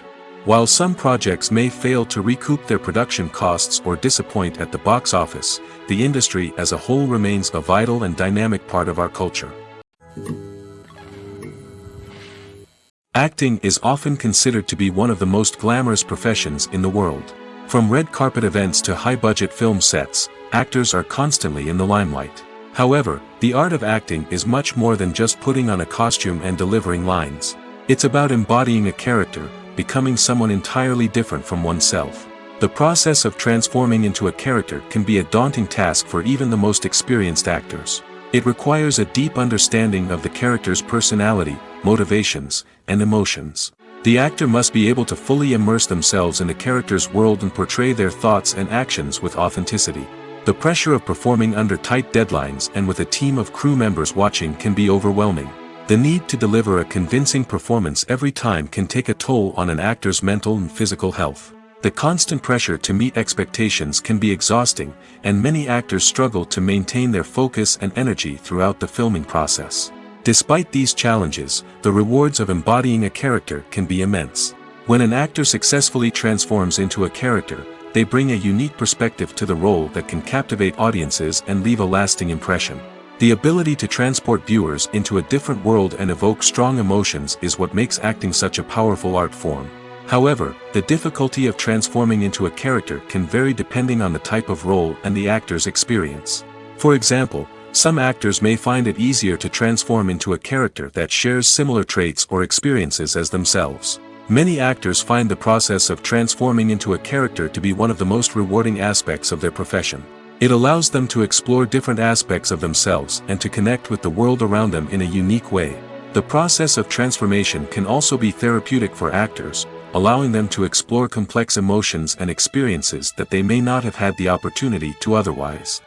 While some projects may fail to recoup their production costs or disappoint at the box office, the industry as a whole remains a vital and dynamic part of our culture. Acting is often considered to be one of the most glamorous professions in the world. From red carpet events to high-budget film sets, actors are constantly in the limelight. However, the art of acting is much more than just putting on a costume and delivering lines. It's about embodying a character, becoming someone entirely different from oneself. The process of transforming into a character can be a daunting task for even the most experienced actors. It requires a deep understanding of the character's personality, motivations, and emotions. The actor must be able to fully immerse themselves in the character's world and portray their thoughts and actions with authenticity. The pressure of performing under tight deadlines and with a team of crew members watching can be overwhelming. The need to deliver a convincing performance every time can take a toll on an actor's mental and physical health. The constant pressure to meet expectations can be exhausting, and many actors struggle to maintain their focus and energy throughout the filming process. Despite these challenges, the rewards of embodying a character can be immense. When an actor successfully transforms into a character, they bring a unique perspective to the role that can captivate audiences and leave a lasting impression. The ability to transport viewers into a different world and evoke strong emotions is what makes acting such a powerful art form. However, the difficulty of transforming into a character can vary depending on the type of role and the actor's experience. For example, some actors may find it easier to transform into a character that shares similar traits or experiences as themselves. Many actors find the process of transforming into a character to be one of the most rewarding aspects of their profession. It allows them to explore different aspects of themselves and to connect with the world around them in a unique way. The process of transformation can also be therapeutic for actors, allowing them to explore complex emotions and experiences that they may not have had the opportunity to otherwise.